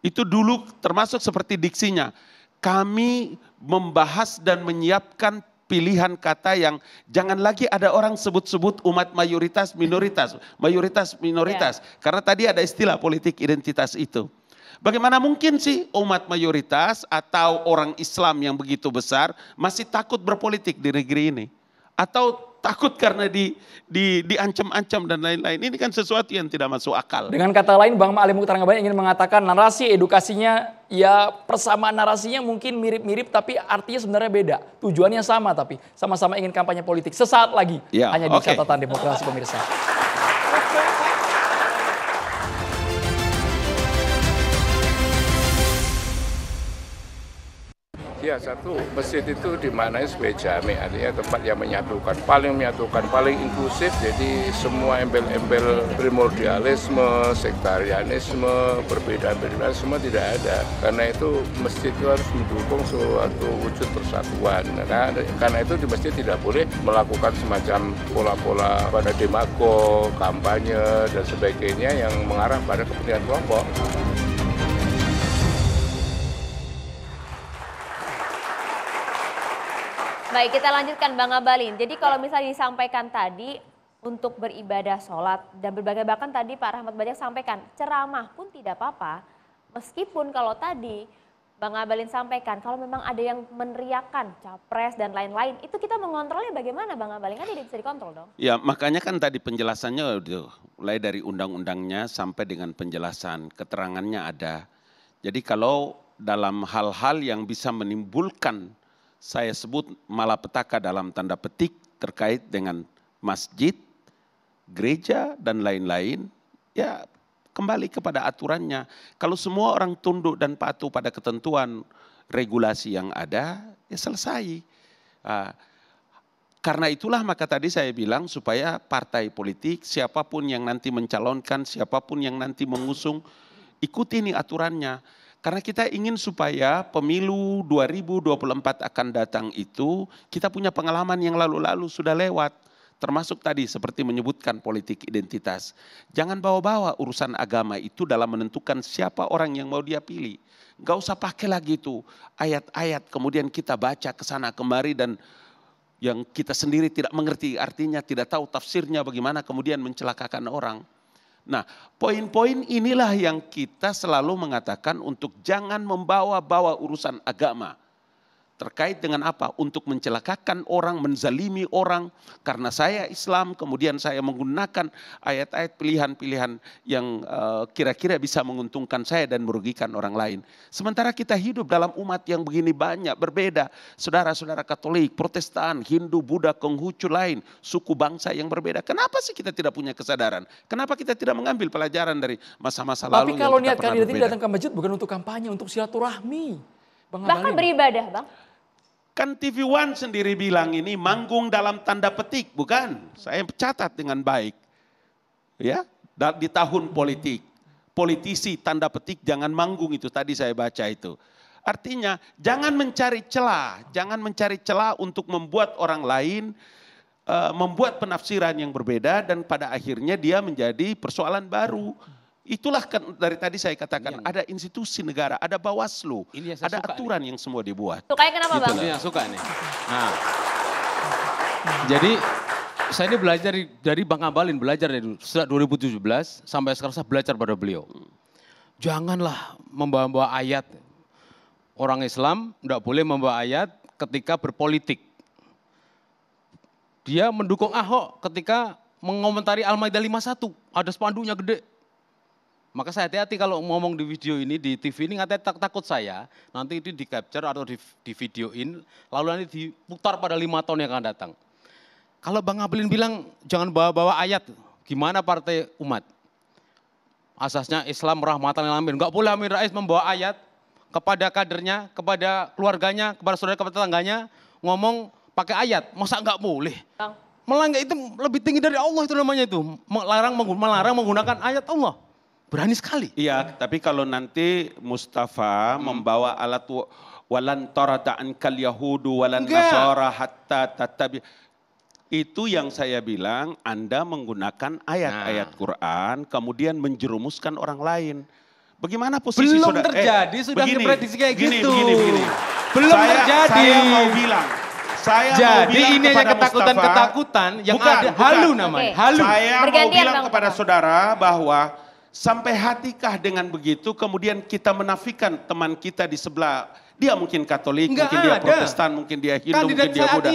itu dulu termasuk seperti diksinya. Kami membahas dan menyiapkan pilihan kata yang jangan lagi ada orang sebut-sebut umat mayoritas minoritas, mayoritas minoritas. Karena tadi ada istilah politik identitas itu. Bagaimana mungkin sih umat mayoritas atau orang Islam yang begitu besar masih takut berpolitik di negeri ini? Atau takut karena diancam-ancam dan lain-lain. Ini kan sesuatu yang tidak masuk akal. Dengan kata lain, Bang Ali Mukhtar Ngabalin ingin mengatakan narasi edukasinya, ya persamaan narasinya mungkin mirip-mirip tapi artinya sebenarnya beda. Tujuannya sama tapi sama-sama ingin kampanye politik. Sesaat lagi Ya, hanya di oke. catatan demokrasi pemirsa. Ya, satu, masjid itu dimaknai sebagai jami, artinya tempat yang menyatukan, paling inklusif, jadi semua embel-embel primordialisme, sektarianisme, perbedaan-perbedaan semua tidak ada. Karena itu masjid itu harus mendukung suatu wujud persatuan. Karena itu di masjid tidak boleh melakukan semacam pola-pola pada demago, kampanye, dan sebagainya yang mengarah pada kepentingan kelompok. Baik, kita lanjutkan Bang Ngabalin. Jadi kalau misalnya disampaikan tadi untuk beribadah sholat dan berbagai, bahkan tadi Pak Rahmat Bajak sampaikan ceramah pun tidak apa-apa. Meskipun kalau tadi Bang Ngabalin sampaikan kalau memang ada yang meneriakan capres dan lain-lain, itu kita mengontrolnya bagaimana Bang Ngabalin? Kan tidak bisa dikontrol dong. Ya makanya kan tadi penjelasannya mulai dari undang-undangnya sampai dengan penjelasan, keterangannya ada. Jadi kalau dalam hal-hal yang bisa menimbulkan, saya sebut malapetaka dalam tanda petik terkait dengan masjid, gereja dan lain-lain, ya kembali kepada aturannya. Kalau semua orang tunduk dan patuh pada ketentuan regulasi yang ada, ya selesai. Karena itulah maka tadi saya bilang supaya partai politik, siapapun yang nanti mencalonkan, siapapun yang nanti mengusung, ikuti nih aturannya. Karena kita ingin supaya pemilu 2024 akan datang itu kita punya pengalaman yang lalu-lalu sudah lewat. Termasuk tadi seperti menyebutkan politik identitas. Jangan bawa-bawa urusan agama itu dalam menentukan siapa orang yang mau dia pilih. Gak usah pakai lagi itu ayat-ayat kemudian kita baca ke sana kemari dan yang kita sendiri tidak mengerti artinya, tidak tahu tafsirnya bagaimana kemudian mencelakakan orang. Nah, poin-poin inilah yang kita selalu mengatakan untuk jangan membawa-bawa urusan agama. Terkait dengan apa? Untuk mencelakakan orang, menzalimi orang. Karena saya Islam, kemudian saya menggunakan ayat-ayat pilihan-pilihan yang kira-kira bisa menguntungkan saya dan merugikan orang lain. Sementara kita hidup dalam umat yang begini banyak, berbeda. Saudara-saudara Katolik, Protestan, Hindu, Buddha, Konghucu lain, suku bangsa yang berbeda. Kenapa sih kita tidak punya kesadaran? Kenapa kita tidak mengambil pelajaran dari masa-masa lalu? Tapi kalau niat kandidat ini datang ke masjid bukan untuk kampanye, untuk silaturahmi. Bang Bahkan Ngabalin. beribadah Bang. Kan TV One sendiri bilang ini manggung dalam tanda petik, bukan? Saya catat dengan baik. Ya, di tahun politik. Politisi tanda petik jangan manggung, itu tadi saya baca itu. Artinya jangan mencari celah untuk membuat orang lain membuat penafsiran yang berbeda dan pada akhirnya dia menjadi persoalan baru. Itulah kan dari tadi saya katakan ada institusi negara, ada Bawaslu, ada aturan yang semua dibuat. Sukanya kenapa Bang? Ini yang suka nih. Nah, jadi saya ini belajar dari Bang Ngabalin, belajar dari sejak 2017 sampai sekarang saya belajar pada beliau. Janganlah membawa-bawa ayat. Orang Islam tidak boleh membawa ayat ketika berpolitik. Dia mendukung Ahok ketika mengomentari Al-Maidah 51, ada spanduknya gede. Maka saya hati-hati kalau ngomong di video ini, di TV ini, katanya takut saya nanti itu di capture atau di videoin, lalu nanti diputar pada 5 tahun yang akan datang. Kalau Bang Ngabalin bilang jangan bawa-bawa ayat, gimana partai umat? Asasnya Islam rahmatan lil alamin, enggak boleh Amin Rais membawa ayat kepada kadernya, kepada keluarganya, kepada saudara, kepada tetangganya, ngomong pakai ayat, masa enggak boleh? Melanggar itu lebih tinggi dari Allah itu namanya itu, melarang menggunakan ayat Allah. Berani sekali. Iya, tapi kalau nanti Mustafa membawa alat walan tarada'an kal yahudu walan nasara hatta tatabi, itu yang saya bilang Anda menggunakan ayat-ayat Quran kemudian menjerumuskan orang lain. Bagaimana posisi belum saudara? Terjadi, sudah diprediksi kayak gitu. Begini. Belum terjadi. Saya mau bilang. Jadi ini hanya ketakutan-ketakutan yang ada halu namanya. Halu. Saya mau bilang kepada saudara bahwa sampai hatikah dengan begitu kemudian kita menafikan teman kita di sebelah. Dia mungkin Katolik, mungkin dia Protestan, mungkin dia Hindu, mungkin dia Buddha.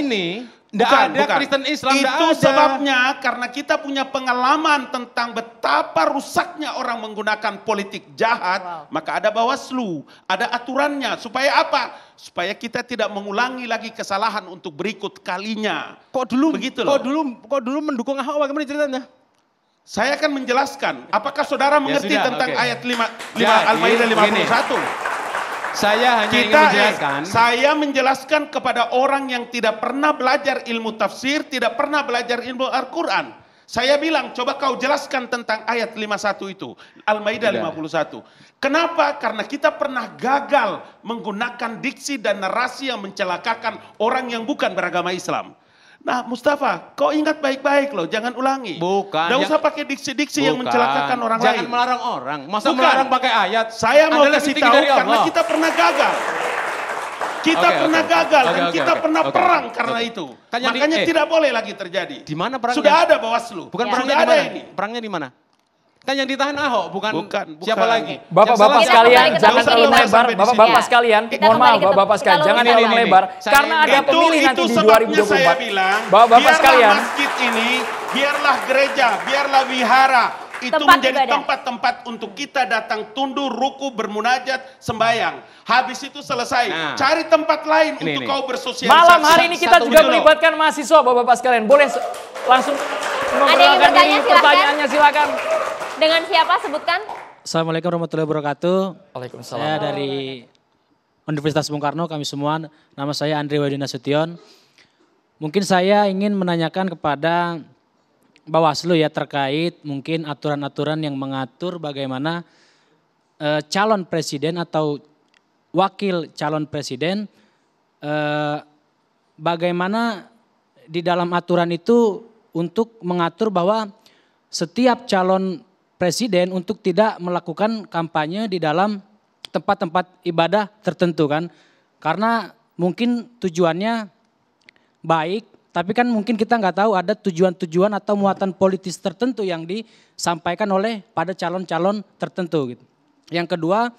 Bukan. Kristen Islam itu sebabnya karena kita punya pengalaman tentang betapa rusaknya orang menggunakan politik jahat, maka ada Bawaslu, ada aturannya. Supaya apa? Supaya kita tidak mengulangi lagi kesalahan untuk berikut kalinya. Kok dulu begitu loh. Kok dulu mendukung Ahok, bagaimana ceritanya? Saya akan menjelaskan. Apakah saudara mengerti tentang ayat 5 Al-Maidah 51? Saya hanya ingin menjelaskan. Saya menjelaskan kepada orang yang tidak pernah belajar ilmu tafsir, tidak pernah belajar ilmu Al-Quran. Saya bilang, coba kau jelaskan tentang ayat 51 itu. Al-Maidah 51. Kenapa? Karena kita pernah gagal menggunakan diksi dan narasi yang mencelakakan orang yang bukan beragama Islam. Nah Mustafa, kau ingat baik-baik loh, jangan ulangi. Bukan. Tidak usah pakai diksi-diksi yang mencelakakan orang lain. Jangan melarang orang. Masa melarang pakai ayat? Saya mau kasih tahu karena kita pernah gagal. Kita pernah gagal dan kita pernah perang karena itu. Makanya tidak boleh lagi terjadi. Di mana perangnya? Sudah ada Bawaslu. Bukan perangnya di mana? Perangnya di mana? Kan yang ditahan Ahok, bukan siapa lagi? Bapak-bapak sekalian, jangan terlalu lebar. Bapak-bapak sekalian, mohon maaf Bapak-bapak sekalian, jangan terlalu lebar. Karena ada pemilih nanti di 2024. Bapak-bapak sekalian. Masjid ini, biarlah gereja, biarlah wihara. Itu menjadi tempat-tempat untuk kita datang tunduk, ruku, bermunajat, sembahyang. Habis itu selesai. Cari tempat lain untuk kau bersosialisasi. Malam hari ini kita juga melibatkan mahasiswa, Bapak-bapak sekalian. Boleh langsung memperkenalkan diri, pertanyaannya silakan. Dengan siapa sebutkan? Assalamualaikum warahmatullahi wabarakatuh. Waalaikumsalam. Saya dari Universitas Bung Karno, kami semua. Nama saya Andre Wadina Sution. Mungkin saya ingin menanyakan kepada Bawaslu ya terkait mungkin aturan-aturan yang mengatur bagaimana calon presiden atau wakil calon presiden, bagaimana di dalam aturan itu untuk mengatur bahwa setiap calon presiden untuk tidak melakukan kampanye di dalam tempat-tempat ibadah tertentu kan. Karena mungkin tujuannya baik, tapi kan mungkin kita nggak tahu ada tujuan-tujuan atau muatan politis tertentu yang disampaikan oleh pada calon-calon tertentu gitu. Yang kedua,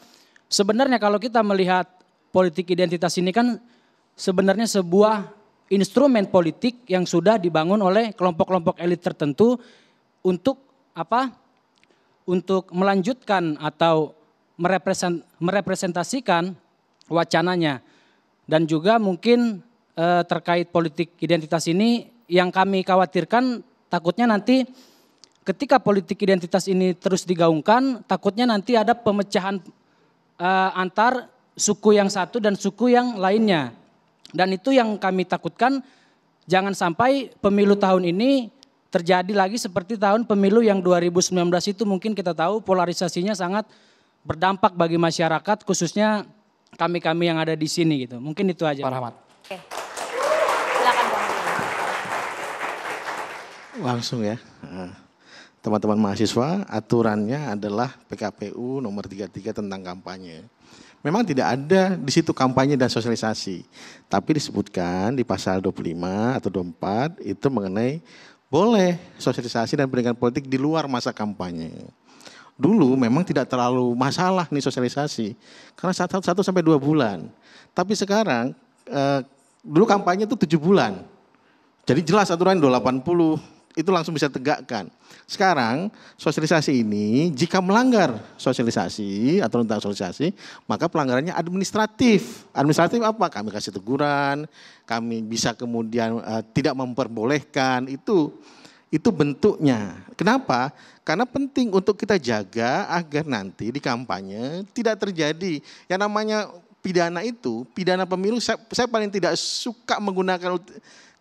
sebenarnya kalau kita melihat politik identitas ini kan sebenarnya sebuah instrumen politik yang sudah dibangun oleh kelompok-kelompok elit tertentu untuk apa? Untuk melanjutkan atau merepresentasikan wacananya. Dan juga mungkin terkait politik identitas ini yang kami khawatirkan takutnya nanti ketika politik identitas ini terus digaungkan, takutnya nanti ada pemecahan antar suku yang satu dan suku yang lainnya. Dan itu yang kami takutkan, jangan sampai pemilu tahun ini terjadi lagi seperti tahun pemilu yang 2019 itu. Mungkin kita tahu polarisasinya sangat berdampak bagi masyarakat, khususnya kami-kami yang ada di sini gitu. Mungkin itu aja. Pak Rahmat. Oke. Silakan Bang. Langsung ya. Teman-teman mahasiswa, aturannya adalah PKPU nomor 33 tentang kampanye. Memang tidak ada di situ kampanye dan sosialisasi. Tapi disebutkan di pasal 25 atau 24 itu mengenai boleh sosialisasi dan pendidikan politik di luar masa kampanye. Dulu memang tidak terlalu masalah nih sosialisasi. Karena 1 sampai 2 bulan. Tapi sekarang dulu kampanye itu 7 bulan. Jadi jelas aturan 280 itu langsung bisa tegakkan. Sekarang sosialisasi ini jika melanggar sosialisasi atau tentang sosialisasi, maka pelanggarannya administratif. Administratif apa? Kami kasih teguran, kami bisa kemudian tidak memperbolehkan, itu bentuknya. Kenapa? Karena penting untuk kita jaga agar nanti di kampanye tidak terjadi yang namanya pidana itu, pidana pemilu saya paling tidak suka menggunakan.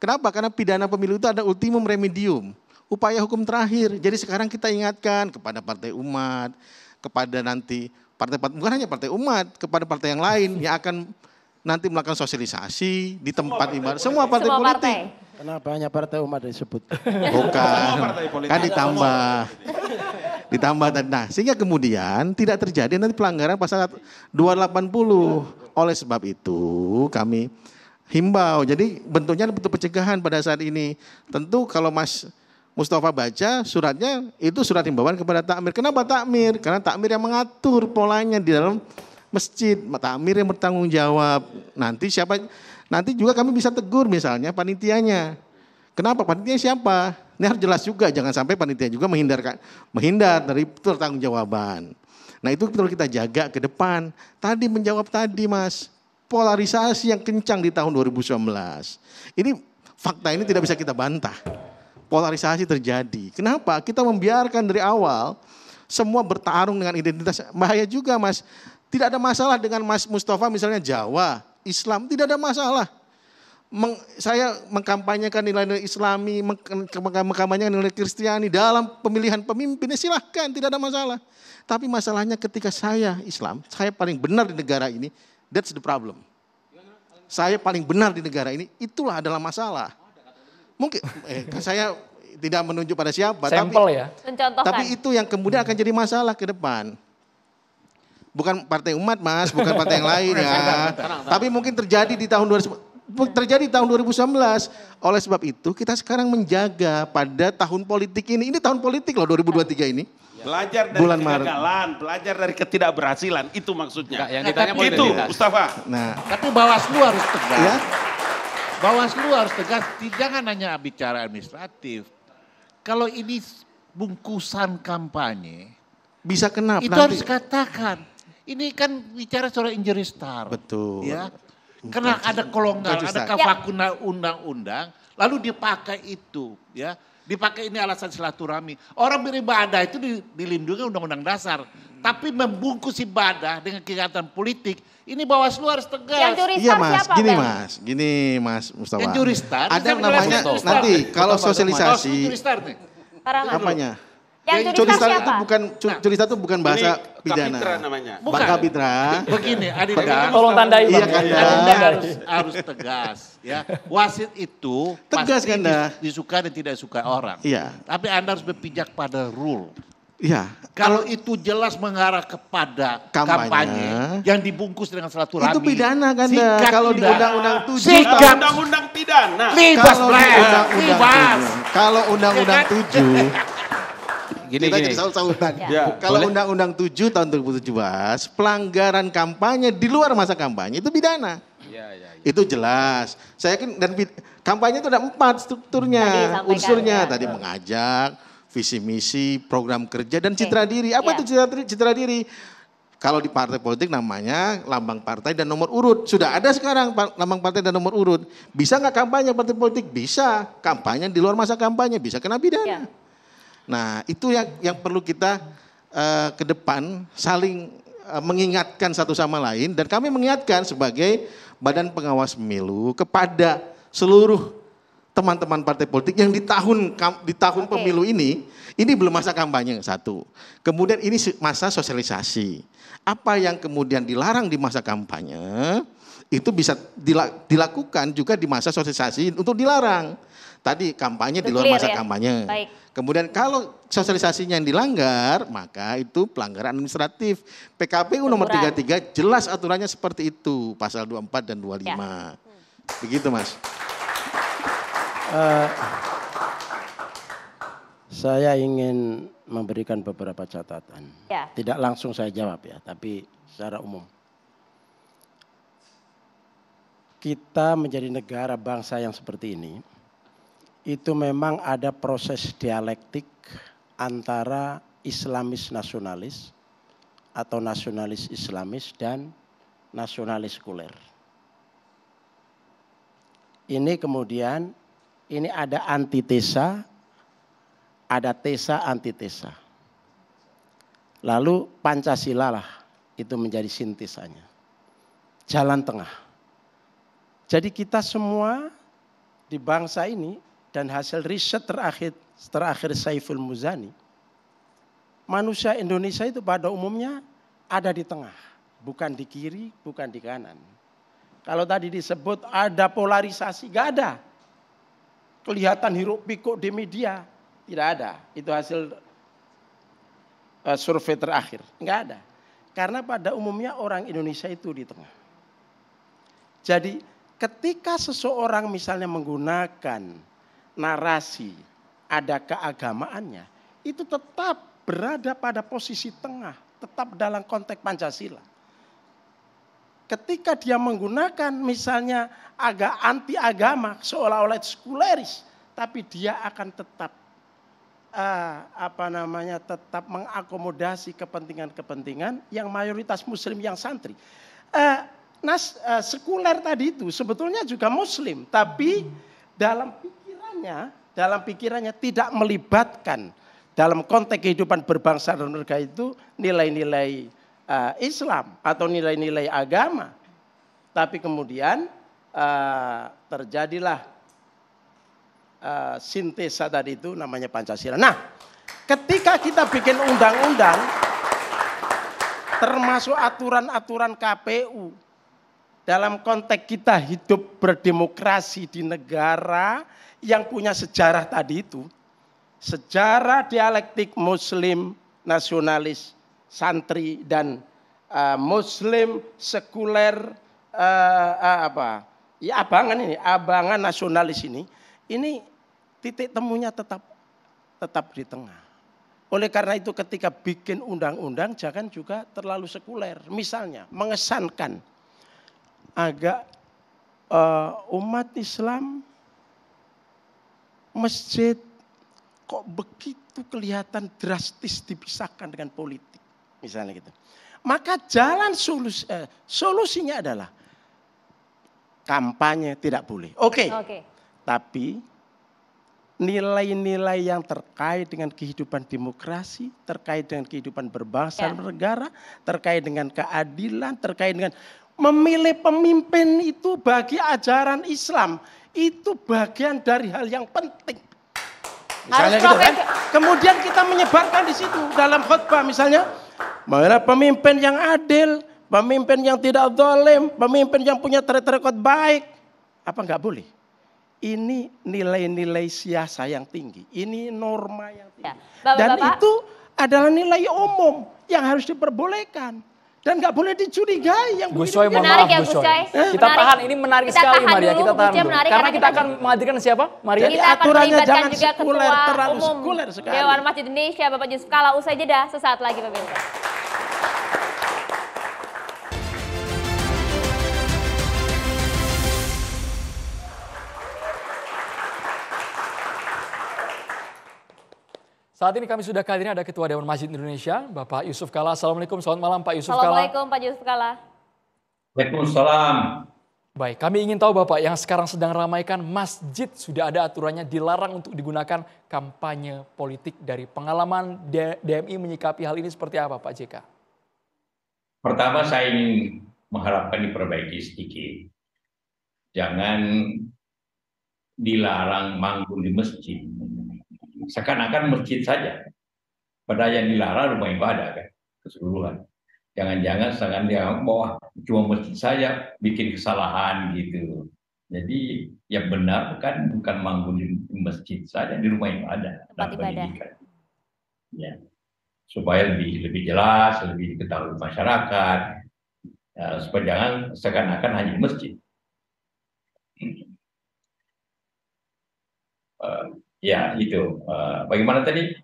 Kenapa? Karena pidana pemilu itu ada ultimum remedium, upaya hukum terakhir. Jadi sekarang kita ingatkan kepada partai umat, kepada nanti partai bukan hanya partai umat, kepada partai yang lain yang akan nanti melakukan sosialisasi di tempat ibadah. Semua partai politik. Kenapa hanya partai umat disebut? Bukan, kan ditambah tadi. Nah, sehingga kemudian tidak terjadi nanti pelanggaran pasal 280. Oleh sebab itu kami himbau, jadi bentuknya bentuk pencegahan pada saat ini. Tentu kalau Mas Mustafa baca suratnya, itu surat himbauan kepada takmir. Kenapa takmir? Karena takmir yang mengatur polanya di dalam masjid, takmir yang bertanggung jawab. Nanti juga kami bisa tegur misalnya panitianya. Kenapa? Panitia siapa? Ini harus jelas juga, jangan sampai panitia juga menghindar dari pertanggungjawaban. Nah itu perlu kita jaga ke depan. Tadi menjawab tadi Mas, polarisasi yang kencang di tahun 2019. Ini fakta ini tidak bisa kita bantah. Polarisasi terjadi. Kenapa? Kita membiarkan dari awal semua bertarung dengan identitas. Bahaya juga Mas. Tidak ada masalah dengan Mas Mustafa misalnya Jawa, Islam, tidak ada masalah. Saya mengkampanyekan nilai-nilai Islami, mengkampanyekan nilai Kristiani dalam pemilihan pemimpinnya, silahkan, tidak ada masalah. Tapi masalahnya ketika saya Islam, saya paling benar di negara ini, that's the problem. Saya paling benar di negara ini, itulah adalah masalah. Mungkin saya tidak menunjuk pada siapa, tapi itu yang kemudian akan jadi masalah ke depan. Bukan partai umat Mas, bukan partai yang lain ya. Tapi mungkin terjadi di tahun 2019. Oleh sebab itu kita sekarang menjaga pada tahun politik ini. Ini tahun politik loh 2023 ini. Belajar dari bulan kegagalan, belajar dari ketidakberhasilan, itu maksudnya. Yang ditanya itu, Mustafa. Nah, tapi Bawaslu harus tegas. Ya? Bawaslu harus tegas, jangan hanya bicara administratif. Kalau ini bungkusan kampanye, bisa kena itu nanti. harus katakan. Ini kan bicara soal injury star. Betul. Ya. Karena ada kelonggaran, ada kafakuna undang-undang, lalu dipakai itu, ya. Dipakai ini alasan silaturahmi. Orang beribadah itu dilindungi undang-undang dasar. Tapi membungkus ibadah dengan kegiatan politik, ini Bawaslu harus tegas. Yang juri Iya star Mas, siapa, gini Mas Mustafa. Yang juri star, ada namanya nanti kalau sosialisasi. Apanya? Yang Curi star siapa? itu bukan curi star itu bukan bahasa pidana. Kapitra namanya. Bang Kapitra. Begini, Adinda. Tolong tandai Iya Bang. kan, Anda harus tegas, ya. Wasit itu Tegas, pasti Kanda. disuka dan tidak suka orang. Iya. Tapi Anda harus berpijak pada rule. Iya. Kalau itu jelas mengarah kepada kampanye yang dibungkus dengan silaturahmi. Itu pidana kan kalau di Undang-Undang 7 Sikap Undang-undang pidana. Libas, kalau Undang-Undang 7 Gini. jadi sautan. Ya, Kalau Undang-Undang 7 tahun 2017, pelanggaran kampanye di luar masa kampanye itu pidana. Ya. Itu jelas. Saya yakin dan kampanye itu ada 4 strukturnya, unsurnya. Tadi mengajak, visi misi, program kerja dan citra diri. Apa itu citra diri? Kalau di partai politik namanya lambang partai dan nomor urut. Sudah ada sekarang lambang partai dan nomor urut. Bisa nggak kampanye partai politik? Bisa. Kampanye di luar masa kampanye bisa kena pidana. Nah itu yang perlu kita ke depan saling mengingatkan satu sama lain. Dan kami mengingatkan sebagai Badan Pengawas Pemilu kepada seluruh teman-teman partai politik yang di tahun pemilu ini belum masa kampanye, satu. Kemudian ini masa sosialisasi. Apa yang kemudian dilarang di masa kampanye itu bisa dilakukan juga di masa sosialisasi untuk dilarang. Tadi kampanye di luar masa kampanye. Baik. Kemudian kalau sosialisasinya yang dilanggar, maka itu pelanggaran administratif. PKPU nomor 33 jelas aturannya seperti itu, pasal 24 dan 25. Ya. Begitu, Mas. Saya ingin memberikan beberapa catatan. Ya. Tidak langsung saya jawab ya, tapi secara umum. Kita menjadi negara bangsa yang seperti ini, itu memang ada proses dialektik antara Islamis nasionalis atau nasionalis Islamis dan nasionalis sekuler. Ini kemudian, ini ada antitesa, ada tesa antitesa. Lalu Pancasila lah itu menjadi sintesanya. Jalan tengah. Jadi kita semua di bangsa ini, dan hasil riset terakhir Saiful Muzani, manusia Indonesia itu pada umumnya ada di tengah, bukan di kiri, bukan di kanan. Kalau tadi disebut ada polarisasi, gak ada. Kelihatan hiruk pikuk di media, tidak ada. Itu hasil survei terakhir, gak ada. Karena pada umumnya orang Indonesia itu di tengah. Jadi ketika seseorang misalnya menggunakan narasi, ada keagamaannya, itu tetap berada pada posisi tengah, tetap dalam konteks Pancasila. Ketika dia menggunakan misalnya agak anti agama, seolah-olah sekuleris, tapi dia akan tetap tetap mengakomodasi kepentingan-kepentingan yang mayoritas Muslim yang santri. Sekuler tadi itu sebetulnya juga Muslim, tapi dalam pikirannya tidak melibatkan dalam konteks kehidupan berbangsa dan bernegara itu nilai-nilai Islam atau nilai-nilai agama. Tapi kemudian terjadilah sintesa tadi itu namanya Pancasila. Nah, ketika kita bikin undang-undang termasuk aturan-aturan KPU dalam konteks kita hidup berdemokrasi di negara yang punya sejarah tadi itu, sejarah dialektik Muslim, nasionalis, santri dan Muslim sekuler, abangan nasionalis ini titik temunya tetap di tengah. Oleh karena itu ketika bikin undang-undang jangan juga terlalu sekuler. Misalnya mengesankan agak umat Islam, masjid kok begitu kelihatan drastis dipisahkan dengan politik, misalnya gitu. Maka jalan solusinya adalah kampanye tidak boleh. Oke. Tapi nilai-nilai yang terkait dengan kehidupan demokrasi, terkait dengan kehidupan berbangsa dan bernegara, terkait dengan keadilan, terkait dengan memilih pemimpin itu bagi ajaran Islam. Itu bagian dari hal yang penting. Misalnya gitu kan. Kemudian kita menyebarkan di situ dalam khutbah misalnya, mana pemimpin yang adil, pemimpin yang tidak zalim, pemimpin yang punya track record baik. Apa enggak boleh? Ini nilai-nilai siasa yang tinggi. Ini norma yang tinggi. Dan itu adalah nilai umum yang harus diperbolehkan. Dan nggak boleh dicurigai yang Gus Coy, mohon maaf Gus Coy. Kita tahan, ini menarik sekali Maria, kita tahan dulu. Karena kita akan menghadirkan siapa? Maria. Kita akan melibatkan juga Ketua Umum Dewan Masjid Indonesia, Bapak Yusuf Kalla. Usai jeda sesaat lagi pemirsa. Saat ini kami sudah kehadiran ada Ketua Dewan Masjid Indonesia, Bapak Yusuf Kalla. Assalamualaikum, selamat malam Pak Yusuf Kalla. Assalamualaikum Pak Yusuf Kalla. Waalaikumsalam. Baik, kami ingin tahu Bapak yang sekarang sedang ramaikan masjid sudah ada aturannya dilarang untuk digunakan kampanye politik. Dari pengalaman DMI menyikapi hal ini seperti apa Pak JK? Pertama saya ingin mengharapkan diperbaiki sedikit. jangan dilarang manggung di masjid. Seakan-akan masjid saja. Padahal yang dilarang rumah ibadah kan, keseluruhan. Jangan-jangan seakan dia bahwa cuma masjid saja bikin kesalahan gitu. Jadi yang benar bukan manggung di masjid saja, di rumah ibadah. Tempat ibadah. Ya. Supaya lebih jelas, lebih diketahui masyarakat. Supaya jangan seakan-akan hanya di masjid. Ya itu. Bagaimana tadi?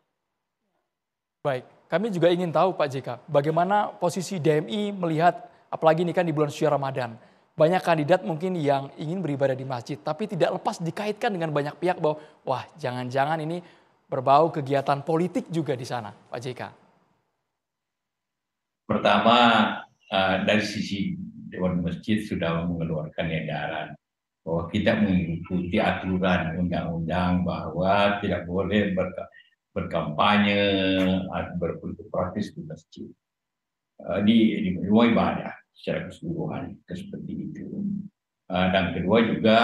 Baik, kami juga ingin tahu Pak JK, bagaimana posisi DMI melihat, apalagi ini kan di bulan suci Ramadan. Banyak kandidat mungkin yang ingin beribadah di masjid, tapi tidak lepas dikaitkan dengan banyak pihak bahwa, wah jangan-jangan ini berbau kegiatan politik juga di sana, Pak JK. Pertama, dari sisi Dewan Masjid sudah mengeluarkan edaran bahwa kita mengikuti aturan undang-undang bahwa tidak boleh berkampanye atau berpolitik praktis di masjid, di rumah ibadah secara keseluruhan, seperti itu. Dan kedua juga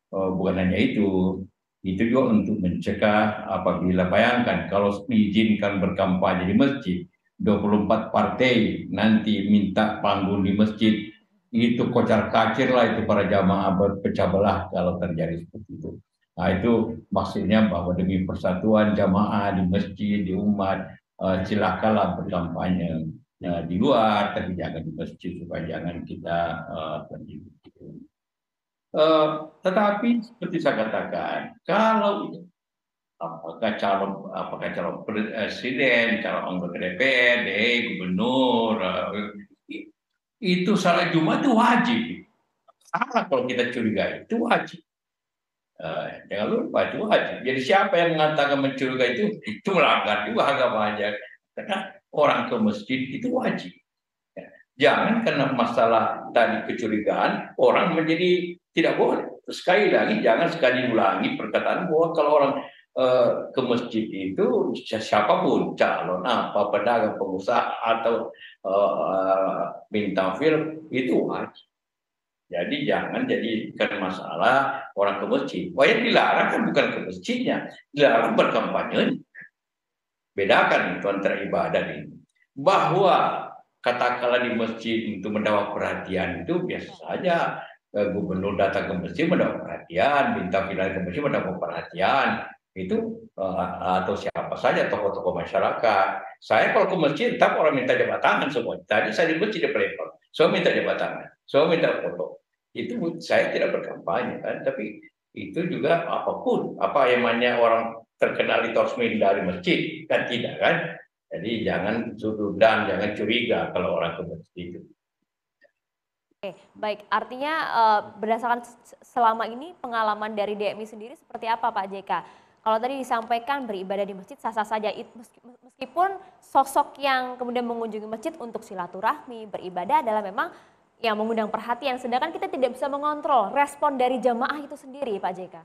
bukan hanya itu juga untuk mencegah apabila bayangkan kalau diizinkan berkampanye di masjid, 24 partai nanti minta panggung di masjid, itu kocar-kacir lah itu para jamaah berpecah belah kalau terjadi seperti itu. Nah itu maksudnya bahwa demi persatuan jamaah di masjid, di umat, silakanlah berkampanye di luar, tapi jangan di masjid supaya jangan kita terjadi. Tetapi seperti saya katakan, kalau apakah calon presiden, calon anggota DPRD, gubernur, itu salat Jumat itu wajib. Salah kalau kita curiga itu wajib. Jangan lupa itu wajib. Jadi siapa yang mengatakan mencurigai itu melanggar juga agamanya. Karena orang ke masjid itu wajib. Jangan karena masalah tadi kecurigaan orang menjadi tidak boleh. Sekali lagi jangan sekali ulangi perkataan bahwa kalau orang ke masjid itu siapapun calon apa pedagang pengusaha atau bintang film itu wajib. Jadi jangan jadikan masalah orang ke masjid. Wah yang dilarang kan bukan ke masjidnya, dilarang berkampanye. Bedakan itu antara ibadah ini. Bahwa katakanlah di masjid untuk mendapat perhatian itu biasa saja. Gubernur datang ke masjid mendapat perhatian, bintang film ke masjid mendapat perhatian. Itu atau siapa saja tokoh-tokoh masyarakat. Saya kalau ke masjid tetap orang minta jabat tangan semua. Tadi saya di masjid di Palembang, saya minta jabat tangan, saya minta foto. Itu saya tidak berkampanye kan, tapi itu juga apapun apa yang namanya orang terkenal itu harus dari masjid kan tidak kan. Jadi jangan sudut dan jangan curiga kalau orang ke masjid itu. Oke, baik. Artinya berdasarkan selama ini pengalaman dari DMI sendiri seperti apa Pak JK? Kalau tadi disampaikan beribadah di masjid sah-sah saja, meskipun sosok yang kemudian mengunjungi masjid untuk silaturahmi, beribadah adalah memang yang mengundang perhatian, sedangkan kita tidak bisa mengontrol respon dari jamaah itu sendiri, Pak JK.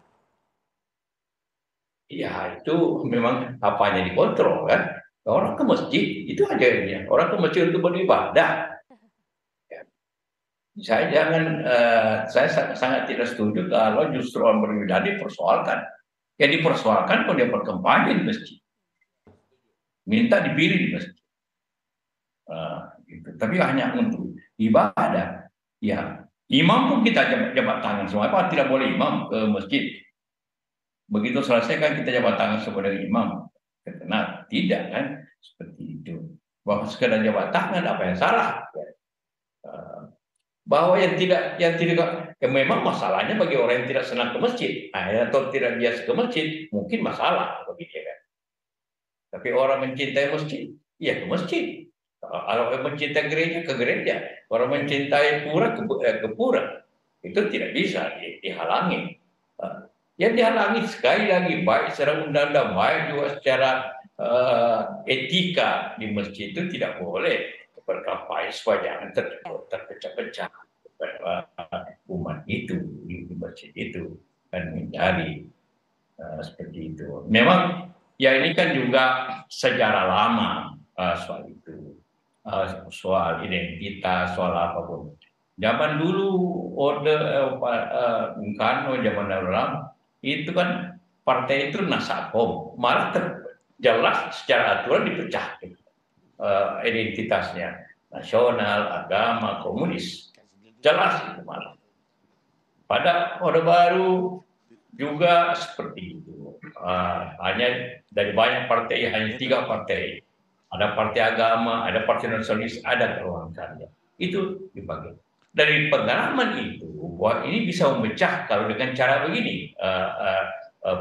Ya itu memang apanya dikontrol kan. Orang ke masjid itu aja ini. Orang ke masjid untuk beribadah. Ya. Saya sangat tidak setuju kalau justru orang beribadah dipersoalkan. Ya dipersoalkan kalau dia berkampanye di masjid. Minta dipilih di masjid. Gitu. Tapi hanya untuk ibadah. Ya, imam pun kita jabat tangan semua. Apa tidak boleh imam ke masjid? Begitu selesai kan kita jabat tangan semua dengan imam. Karena tidak kan seperti itu. Bahwa sekedar jabat tangan apa yang salah? Ya. Bahwa yang memang masalahnya bagi orang yang tidak senang ke masjid atau tidak biasa ke masjid mungkin masalah bagi dia kan. Tapi orang mencintai masjid, ya ke masjid. Kalau orang mencintai gereja ke gereja, orang mencintai pura ke pura, itu tidak bisa dihalangi. Yang dihalangi sekali lagi baik secara undang-undang, baik juga secara etika di masjid itu tidak boleh berkampanye supaya jangan terpecah-pecah umat itu di masjid itu dan menjadi seperti itu. Memang ya ini kan juga sejarah lama soal itu, soal identitas, soal apapun. Zaman dulu Orde Bung Karno, zaman lama itu kan partai itu nasakom, malah jelas secara aturan dipecah identitasnya nasional, agama, komunis, jelas itu malah. Pada Orde Baru juga seperti itu. Hanya dari banyak partai hanya 3 partai. Ada partai agama, ada partai nasionalis, ada Ruang Karya. Itu dibagi. Dari pengalaman itu, wah ini bisa memecah kalau dengan cara begini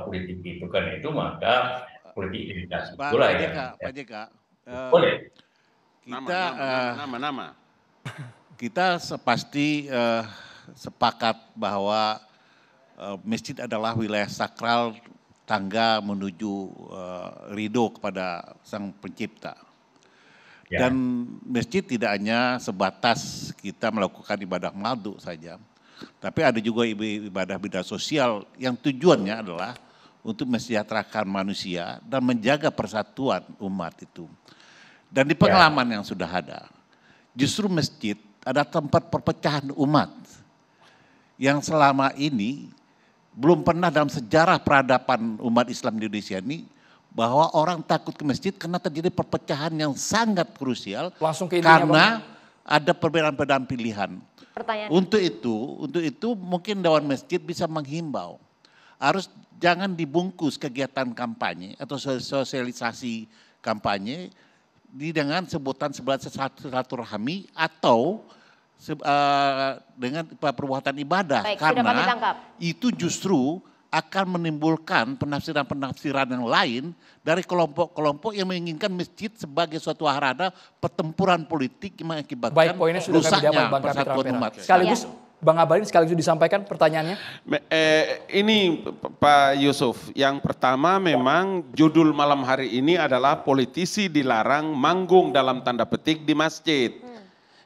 politik itu kan itu maka politik identitas itulah yang Pak JK, boleh. Nama. Kita pasti sepakat bahwa masjid adalah wilayah sakral tangga menuju ridho kepada Sang Pencipta. Ya. Dan masjid tidak hanya sebatas kita melakukan ibadah madu saja, tapi ada juga ibadah sosial yang tujuannya adalah untuk mensejahterakan manusia dan menjaga persatuan umat itu. Dan di pengalaman yang sudah ada, justru masjid ada tempat perpecahan umat yang selama ini belum pernah dalam sejarah peradaban umat Islam di Indonesia ini bahwa orang takut ke masjid karena terjadi perpecahan yang sangat krusial. Langsung ke intinya, karena ada perbedaan-perbedaan pilihan. Pertanyaan. Untuk itu mungkin Dewan Masjid bisa menghimbau harus jangan dibungkus kegiatan kampanye atau sosialisasi kampanye dengan sebutan silaturahmi atau dengan perbuatan ibadah. Baik, karena itu justru akan menimbulkan penafsiran-penafsiran yang lain dari kelompok-kelompok yang menginginkan masjid sebagai suatu harana pertempuran politik yang mengakibatkan baik, poinnya sudah kami dapat, Bang persatuan umat. Sekaligus Bang Abalin sekaligus disampaikan pertanyaannya. Ini Pak Yusuf, yang pertama memang judul malam hari ini adalah politisi dilarang manggung dalam tanda petik di masjid.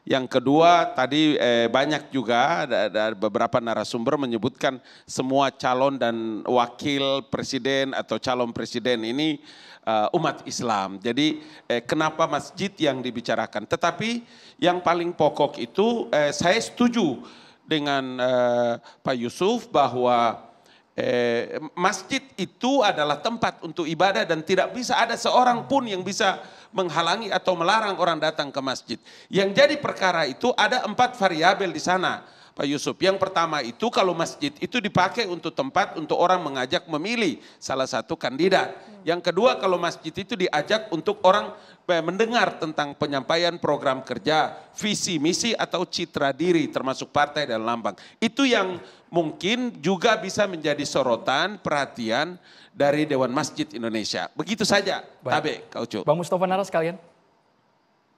Yang kedua tadi banyak juga ada beberapa narasumber menyebutkan semua calon dan wakil presiden atau calon presiden ini umat Islam. Jadi kenapa masjid yang dibicarakan? Tetapi yang paling pokok itu saya setuju dengan Pak Yusuf bahwa masjid itu adalah tempat untuk ibadah dan tidak bisa ada seorang pun yang bisa menghalangi atau melarang orang datang ke masjid. Yang jadi perkara itu ada 4 variabel di sana, Pak Yusuf. Yang pertama itu kalau masjid itu dipakai untuk tempat untuk orang mengajak memilih salah satu kandidat. Yang kedua kalau masjid itu diajak untuk orang mendengar tentang penyampaian program kerja, visi, misi atau citra diri termasuk partai dan lambang. Itu yang mungkin juga bisa menjadi sorotan perhatian dari Dewan Masjid Indonesia. Begitu saja, Tabe, Kak Ucu. Bang Mustafa Nara sekalian.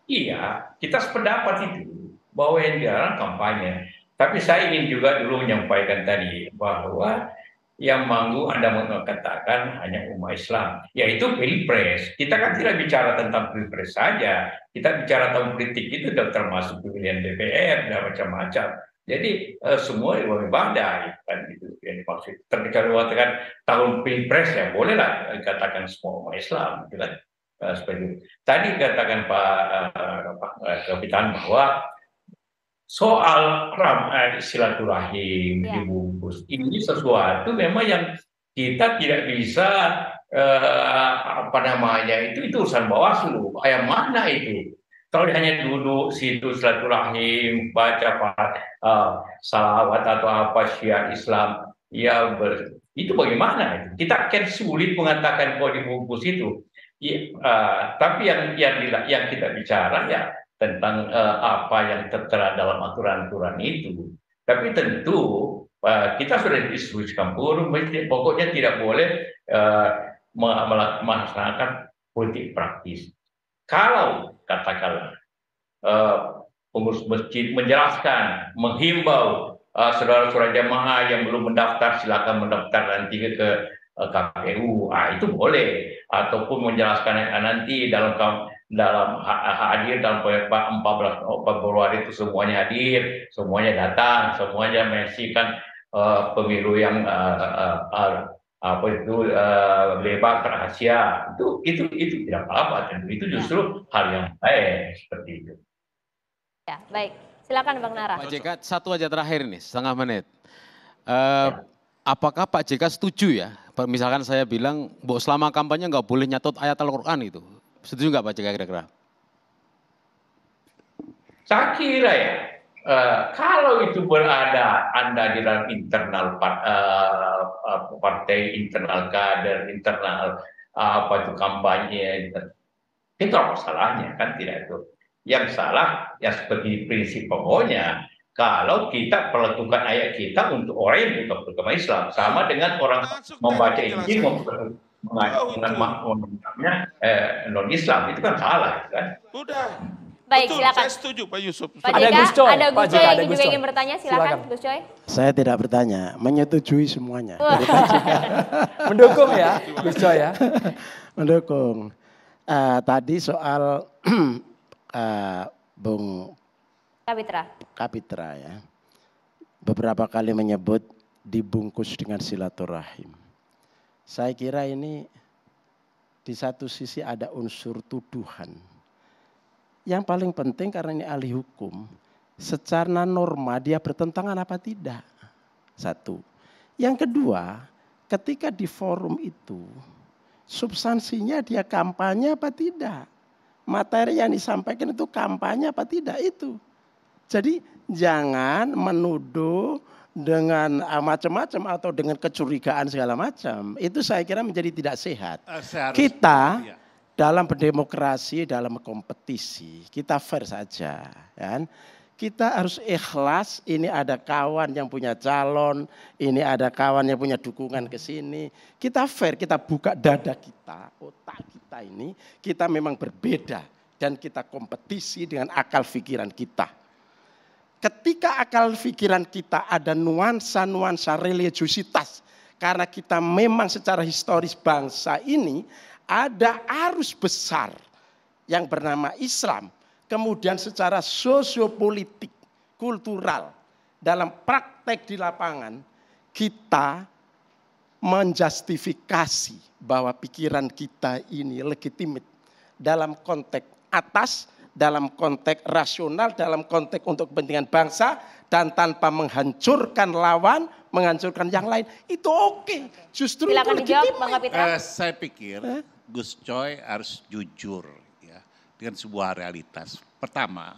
Iya, kita sependapat itu bahwa yang dilarang kampanye. Tapi saya ingin juga dulu menyampaikan tadi bahwa yang manggung Anda mengatakan hanya umat Islam, yaitu pilpres. Kita kan tidak bicara tentang pilpres saja, kita bicara tentang politik itu termasuk pemilihan DPR dan macam-macam. Jadi semua ibadah kan itu yang dimaksud. Ketika mengatakan tahun pilpres ya bolehlah katakan semua umat Islam, gitu kan. Seperti itu. Tadi katakan Pak Kapitan bahwa soal silaturahim dibungkus ini sesuatu memang yang kita tidak bisa itu urusan Bawaslu. Yang mana itu? Kalau hanya duduk situ silaturahim, baca salawat atau apa syiar Islam, ya itu bagaimana? Kita akan sulit mengatakan bahwa dibungkus itu. Tapi yang kita bicara ya tentang apa yang tertera dalam aturan-aturan itu. Tapi tentu kita sudah diskusikan pokoknya tidak boleh melaksanakan politik praktis. Kalau katakanlah pengurus masjid menjelaskan, menghimbau saudara-saudara jamaah yang belum mendaftar silakan mendaftar nanti ke KPU, itu boleh. Ataupun menjelaskan nanti dalam hadir dalam 14 Februari itu semuanya hadir, semuanya datang, semuanya menyaksikan pemilu yang bebas rahasia. Itu tidak apa-apa, itu justru hal yang baik seperti itu. Ya, baik. Silakan Bang Nara. Pak JK, satu aja terakhir nih, setengah menit. Apakah Pak JK setuju ya, misalkan saya bilang, selama kampanye nggak boleh nyatot ayat Al-Quran itu. Setuju nggak Pak JK kira-kira? Saya kira ya, kalau itu berada Anda di dalam internal partai, internal kader, internal kampanye, itu apa salahnya kan tidak itu. Yang salah ya seperti prinsip pokoknya kalau kita perlakukan ayat kita untuk orang yang bukan beragama Islam sama dengan orang membaca Injil non Islam itu kan salah kan. Udah. Baik, Betul, silakan. saya setuju Pak Yusuf. Pak Ada JK, Gus Coy, ada Pak Gus JK, Coy ada yang Gus juga Coy. ingin bertanya, silakan Silakan. Gus Coy. Saya tidak bertanya, menyetujui semuanya. Dari Pak JK. Mendukung ya, Gus Coy ya. Mendukung. Tadi soal Bung Kapitra ya. Beberapa kali menyebut dibungkus dengan silaturahim. Saya kira ini di satu sisi ada unsur tuduhan. Yang paling penting karena ini ahli hukum, secara norma dia bertentangan apa tidak? Satu. Yang kedua, ketika di forum itu, substansinya dia kampanye apa tidak? Materi yang disampaikan itu kampanye apa tidak itu? Jadi jangan menuduh dengan macam-macam atau dengan kecurigaan segala macam. Itu saya kira menjadi tidak sehat. Kita dalam berdemokrasi, dalam kompetisi, kita fair saja. Kan? Kita harus ikhlas, ini ada kawan yang punya calon, ini ada kawan yang punya dukungan ke sini. Kita fair, kita buka dada kita, otak kita ini, kita memang berbeda. Dan kita kompetisi dengan akal pikiran kita. Ketika akal pikiran kita ada nuansa-nuansa religiositas, karena kita memang secara historis bangsa ini, ada arus besar yang bernama Islam. Kemudian secara sosiopolitik, kultural, dalam praktek di lapangan, kita menjustifikasi bahwa pikiran kita ini legitimate dalam konteks atas, dalam konteks rasional, dalam konteks untuk kepentingan bangsa, dan tanpa menghancurkan lawan, menghancurkan yang lain. Itu oke. Justru silakan itu dijawab Bang Kapitra. Saya pikir Gus Coy harus jujur ya dengan sebuah realitas. Pertama,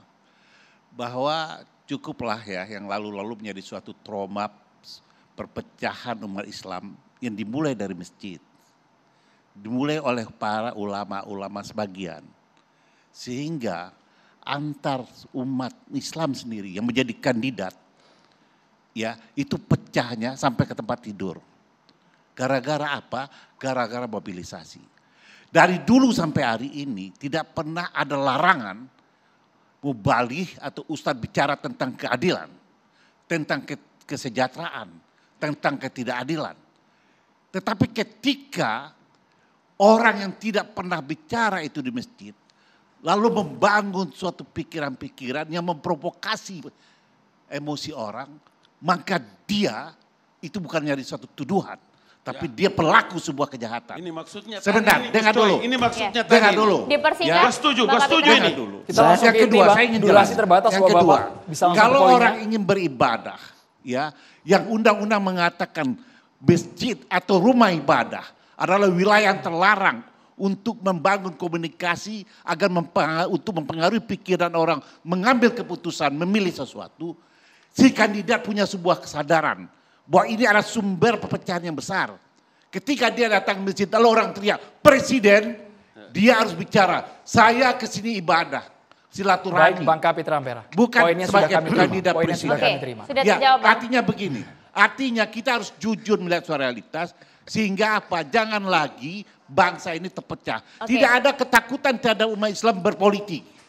bahwa cukuplah ya yang lalu-lalu menjadi suatu trauma perpecahan umat Islam yang dimulai dari masjid. Dimulai oleh para ulama-ulama sebagian. Sehingga antar umat Islam sendiri yang menjadi kandidat ya itu pecahnya sampai ke tempat tidur. Gara-gara apa? Gara-gara mobilisasi. Dari dulu sampai hari ini tidak pernah ada larangan mubalih atau ustadz bicara tentang keadilan, tentang kesejahteraan, tentang ketidakadilan. Tetapi ketika orang yang tidak pernah bicara itu di masjid, lalu membangun suatu pikiran-pikiran yang memprovokasi emosi orang, maka dia itu bukan nyari suatu tuduhan. Tapi dia pelaku sebuah kejahatan. Ini maksudnya sebentar, dengar dulu. Ini maksudnya dengar dulu. Dipersingkat. Gua setuju ini. Kita langsung yang kedua, saya ingin durasi terbatas yang Bapak. kedua, Bisa langsung kalau ke poinnya. orang ingin beribadah, ya, yang undang-undang mengatakan masjid atau rumah ibadah adalah wilayah yang terlarang untuk membangun komunikasi agar untuk mempengaruhi pikiran orang mengambil keputusan, memilih sesuatu. Si kandidat punya sebuah kesadaran bahwa ini adalah sumber perpecahan yang besar. Ketika dia datang ke masjid, lalu orang teriak, presiden, dia harus bicara, saya kesini ibadah, silaturahmi. Baik Bang Kapitra Ampera. Bukan Poinnya sebagai sudah kami terima. kandidat Poinnya sudah presiden. kami terima. Sudah Ya, terjawab Bang. artinya begini, artinya kita harus jujur melihat suatu realitas, sehingga apa, jangan lagi bangsa ini terpecah. Oke. Tidak ada ketakutan terhadap umat Islam berpolitik.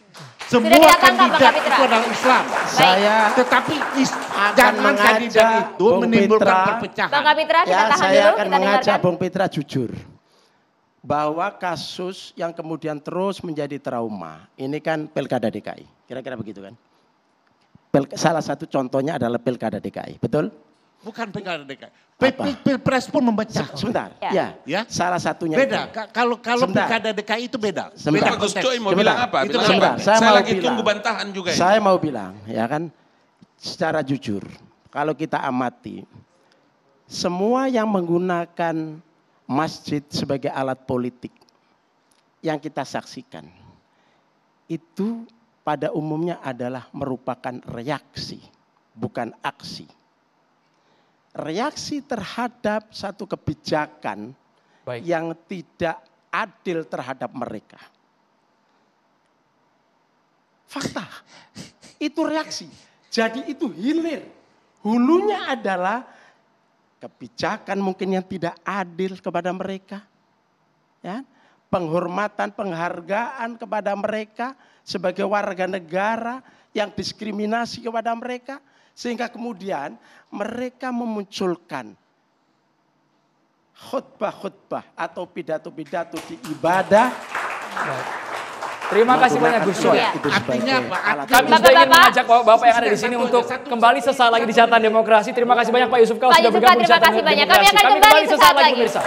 Semua Sudah ditangkap, Bang kandidat Kapitra. itu adalah Islam. Saya Tetapi akan jangan kandidat mengajak itu Bung menimbulkan Pitra. perpecahan. Bang Kapitra, kita Ya, tahan saya dulu, akan kita mengajak dengarkan. Bung Pitra jujur. Bahwa kasus yang kemudian terus menjadi trauma. Ini kan Pilkada DKI. Kira-kira begitu kan? Salah satu contohnya adalah Pilkada DKI. Betul? Bukan pilkada DKI. Pilpres pun memecah. Sebentar. Ya. Ya. Salah satunya Beda. itu. Kalau Sebentar. pilkada DKI itu beda. Sebentar. Pak Gus konteks. Coy mau bilang apa? Itu Bilang sebentar. apa? Saya Saya mau lagi bilang. tunggu bantahan juga ini. Saya mau bilang, ya kan, secara jujur, kalau kita amati, semua yang menggunakan masjid sebagai alat politik yang kita saksikan, itu pada umumnya adalah merupakan reaksi, bukan aksi. Reaksi terhadap satu kebijakan yang tidak adil terhadap mereka. Fakta, itu reaksi. Jadi itu hilir. Hulunya adalah kebijakan mungkin yang tidak adil kepada mereka. Ya, penghormatan, penghargaan kepada mereka sebagai warga negara yang diskriminasi kepada mereka. Sehingga kemudian mereka memunculkan khutbah-khutbah atau pidato-pidato di ibadah. Terima kasih banyak Gus Coy. Artinya apa? Kami sudah ingin mengajak bapak yang ada di sini untuk kembali sesaat lagi di Catatan Demokrasi. Terima kasih banyak Pak Yusuf Kala sudah bergabung di Catatan Demokrasi. Kami akan kembali sesaat lagi pemirsa.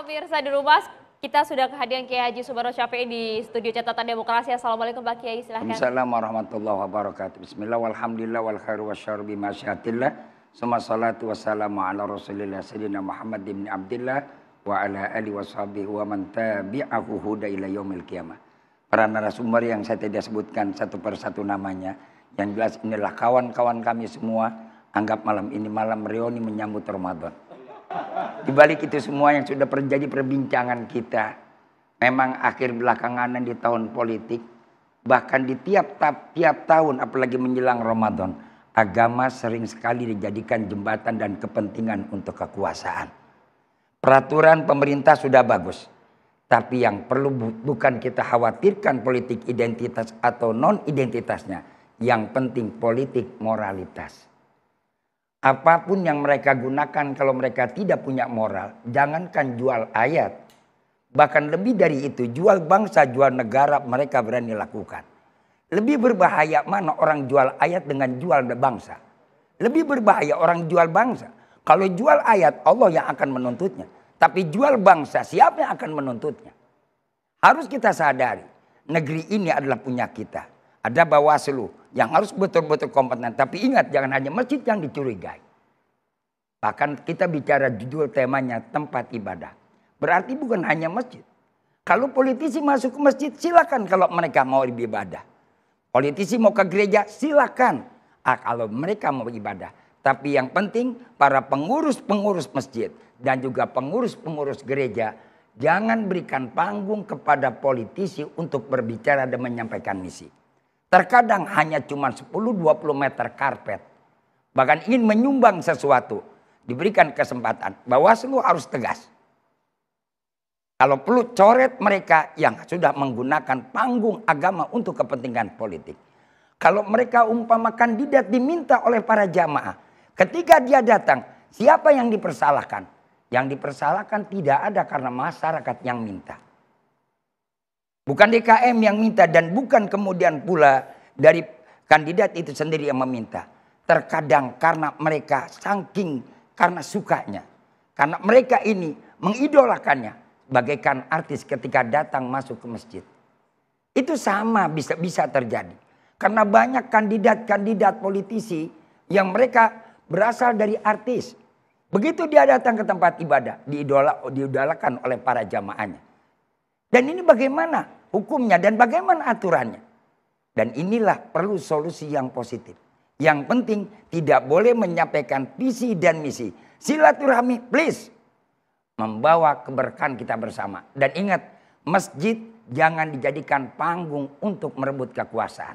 Pemirsa di rumah, kita sudah kehadiran Kiai Haji Subaro Syafi'i di studio Catatan Demokrasi. Assalamualaikum Pak Kiai, silahkan. Assalamualaikum warahmatullahi wabarakatuh. Bismillah walhamdulillah wal khairu wasyarru bimasyiatillah. Summa salatu wassalamu ala rasulillah sayyidina Muhammad ibn Abdillah wa ala alihi washabihi wa man tabi'ahu huda ila yaumil qiyamah. Para narasumber yang saya tidak sebutkan satu persatu namanya, yang jelas inilah kawan-kawan kami semua. Anggap malam ini malam reuni menyambut Ramadan. Di balik itu semua yang sudah terjadi perbincangan kita, memang akhir belakangan di tahun politik, bahkan di tiap tahun apalagi menjelang Ramadan, agama sering sekali dijadikan jembatan dan kepentingan untuk kekuasaan. Peraturan pemerintah sudah bagus, tapi yang perlu bukan kita khawatirkan politik identitas atau non-identitasnya, yang penting politik moralitas. Apapun yang mereka gunakan kalau mereka tidak punya moral, jangankan jual ayat. Bahkan lebih dari itu, jual bangsa, jual negara mereka berani lakukan. Lebih berbahaya mana orang jual ayat dengan jual bangsa. Lebih berbahaya orang jual bangsa. Kalau jual ayat, Allah yang akan menuntutnya. Tapi jual bangsa, siapa yang akan menuntutnya? Harus kita sadari, negeri ini adalah punya kita. Ada Bawaslu yang harus betul-betul kompeten. Tapi ingat, jangan hanya masjid yang dicurigai. Bahkan kita bicara judul temanya tempat ibadah. Berarti bukan hanya masjid. Kalau politisi masuk ke masjid, silakan kalau mereka mau beribadah. Politisi mau ke gereja, silakan. Kalau mereka mau beribadah. Tapi yang penting para pengurus-pengurus masjid dan juga pengurus-pengurus gereja, jangan berikan panggung kepada politisi untuk berbicara dan menyampaikan misi. Terkadang hanya cuma 10-20 meter karpet. Bahkan ingin menyumbang sesuatu. Diberikan kesempatan. Bawaslu harus tegas. Kalau perlu coret mereka yang sudah menggunakan panggung agama untuk kepentingan politik. Kalau mereka umpama kandidat diminta oleh para jamaah. Ketika dia datang, siapa yang dipersalahkan? Yang dipersalahkan tidak ada karena masyarakat yang minta. Bukan DKM yang minta dan bukan kemudian pula dari kandidat itu sendiri yang meminta. Terkadang karena mereka karena sukanya. Karena mereka ini mengidolakannya. Bagaikan artis ketika datang masuk ke masjid. Itu sama bisa terjadi. Karena banyak kandidat-kandidat politisi yang mereka berasal dari artis. Begitu dia datang ke tempat ibadah, diidolakan oleh para jamaahnya. Dan ini bagaimana hukumnya dan bagaimana aturannya. Dan inilah perlu solusi yang positif. Yang penting tidak boleh menyampaikan visi dan misi. Silaturahmi please. Membawa keberkahan kita bersama. Dan ingat, masjid jangan dijadikan panggung untuk merebut kekuasaan.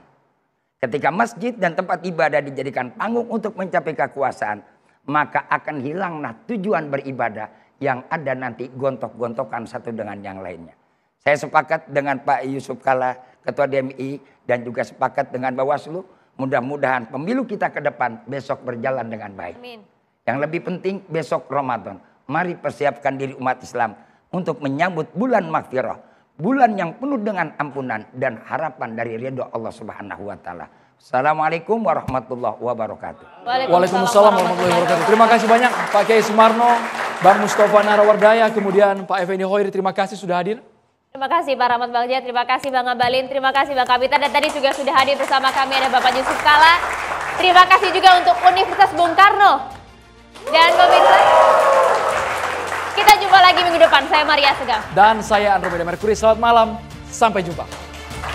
Ketika masjid dan tempat ibadah dijadikan panggung untuk mencapai kekuasaan, maka akan hilanglah tujuan beribadah yang ada nanti gontok-gontokan satu dengan yang lainnya. Saya sepakat dengan Pak Yusuf Kala, Ketua DMI, dan juga sepakat dengan Bawaslu. Mudah-mudahan pemilu kita ke depan besok berjalan dengan baik. Amin. Yang lebih penting besok Ramadan. Mari persiapkan diri umat Islam untuk menyambut bulan maghfirah. Bulan yang penuh dengan ampunan dan harapan dari ridho Allah Subhanahu wa taala. Assalamualaikum warahmatullahi wabarakatuh. Waalaikumsalam warahmatullahi wabarakatuh. Terima kasih banyak Pak Kiai Sumarno, Bang Mustafa Narawardaya, kemudian Pak Effendi Hoiri, terima kasih sudah hadir. Terima kasih Pak Rahmat Bagja, terima kasih Bang Ngabalin, terima kasih Bang Kapita, dan tadi juga sudah hadir bersama kami ada Bapak Yusuf Kala. Terima kasih juga untuk Universitas Bung Karno. Dan pemirsa, kita jumpa lagi minggu depan. Saya Maria Segaf. Dan saya Andromeda Mercury. Selamat malam, sampai jumpa.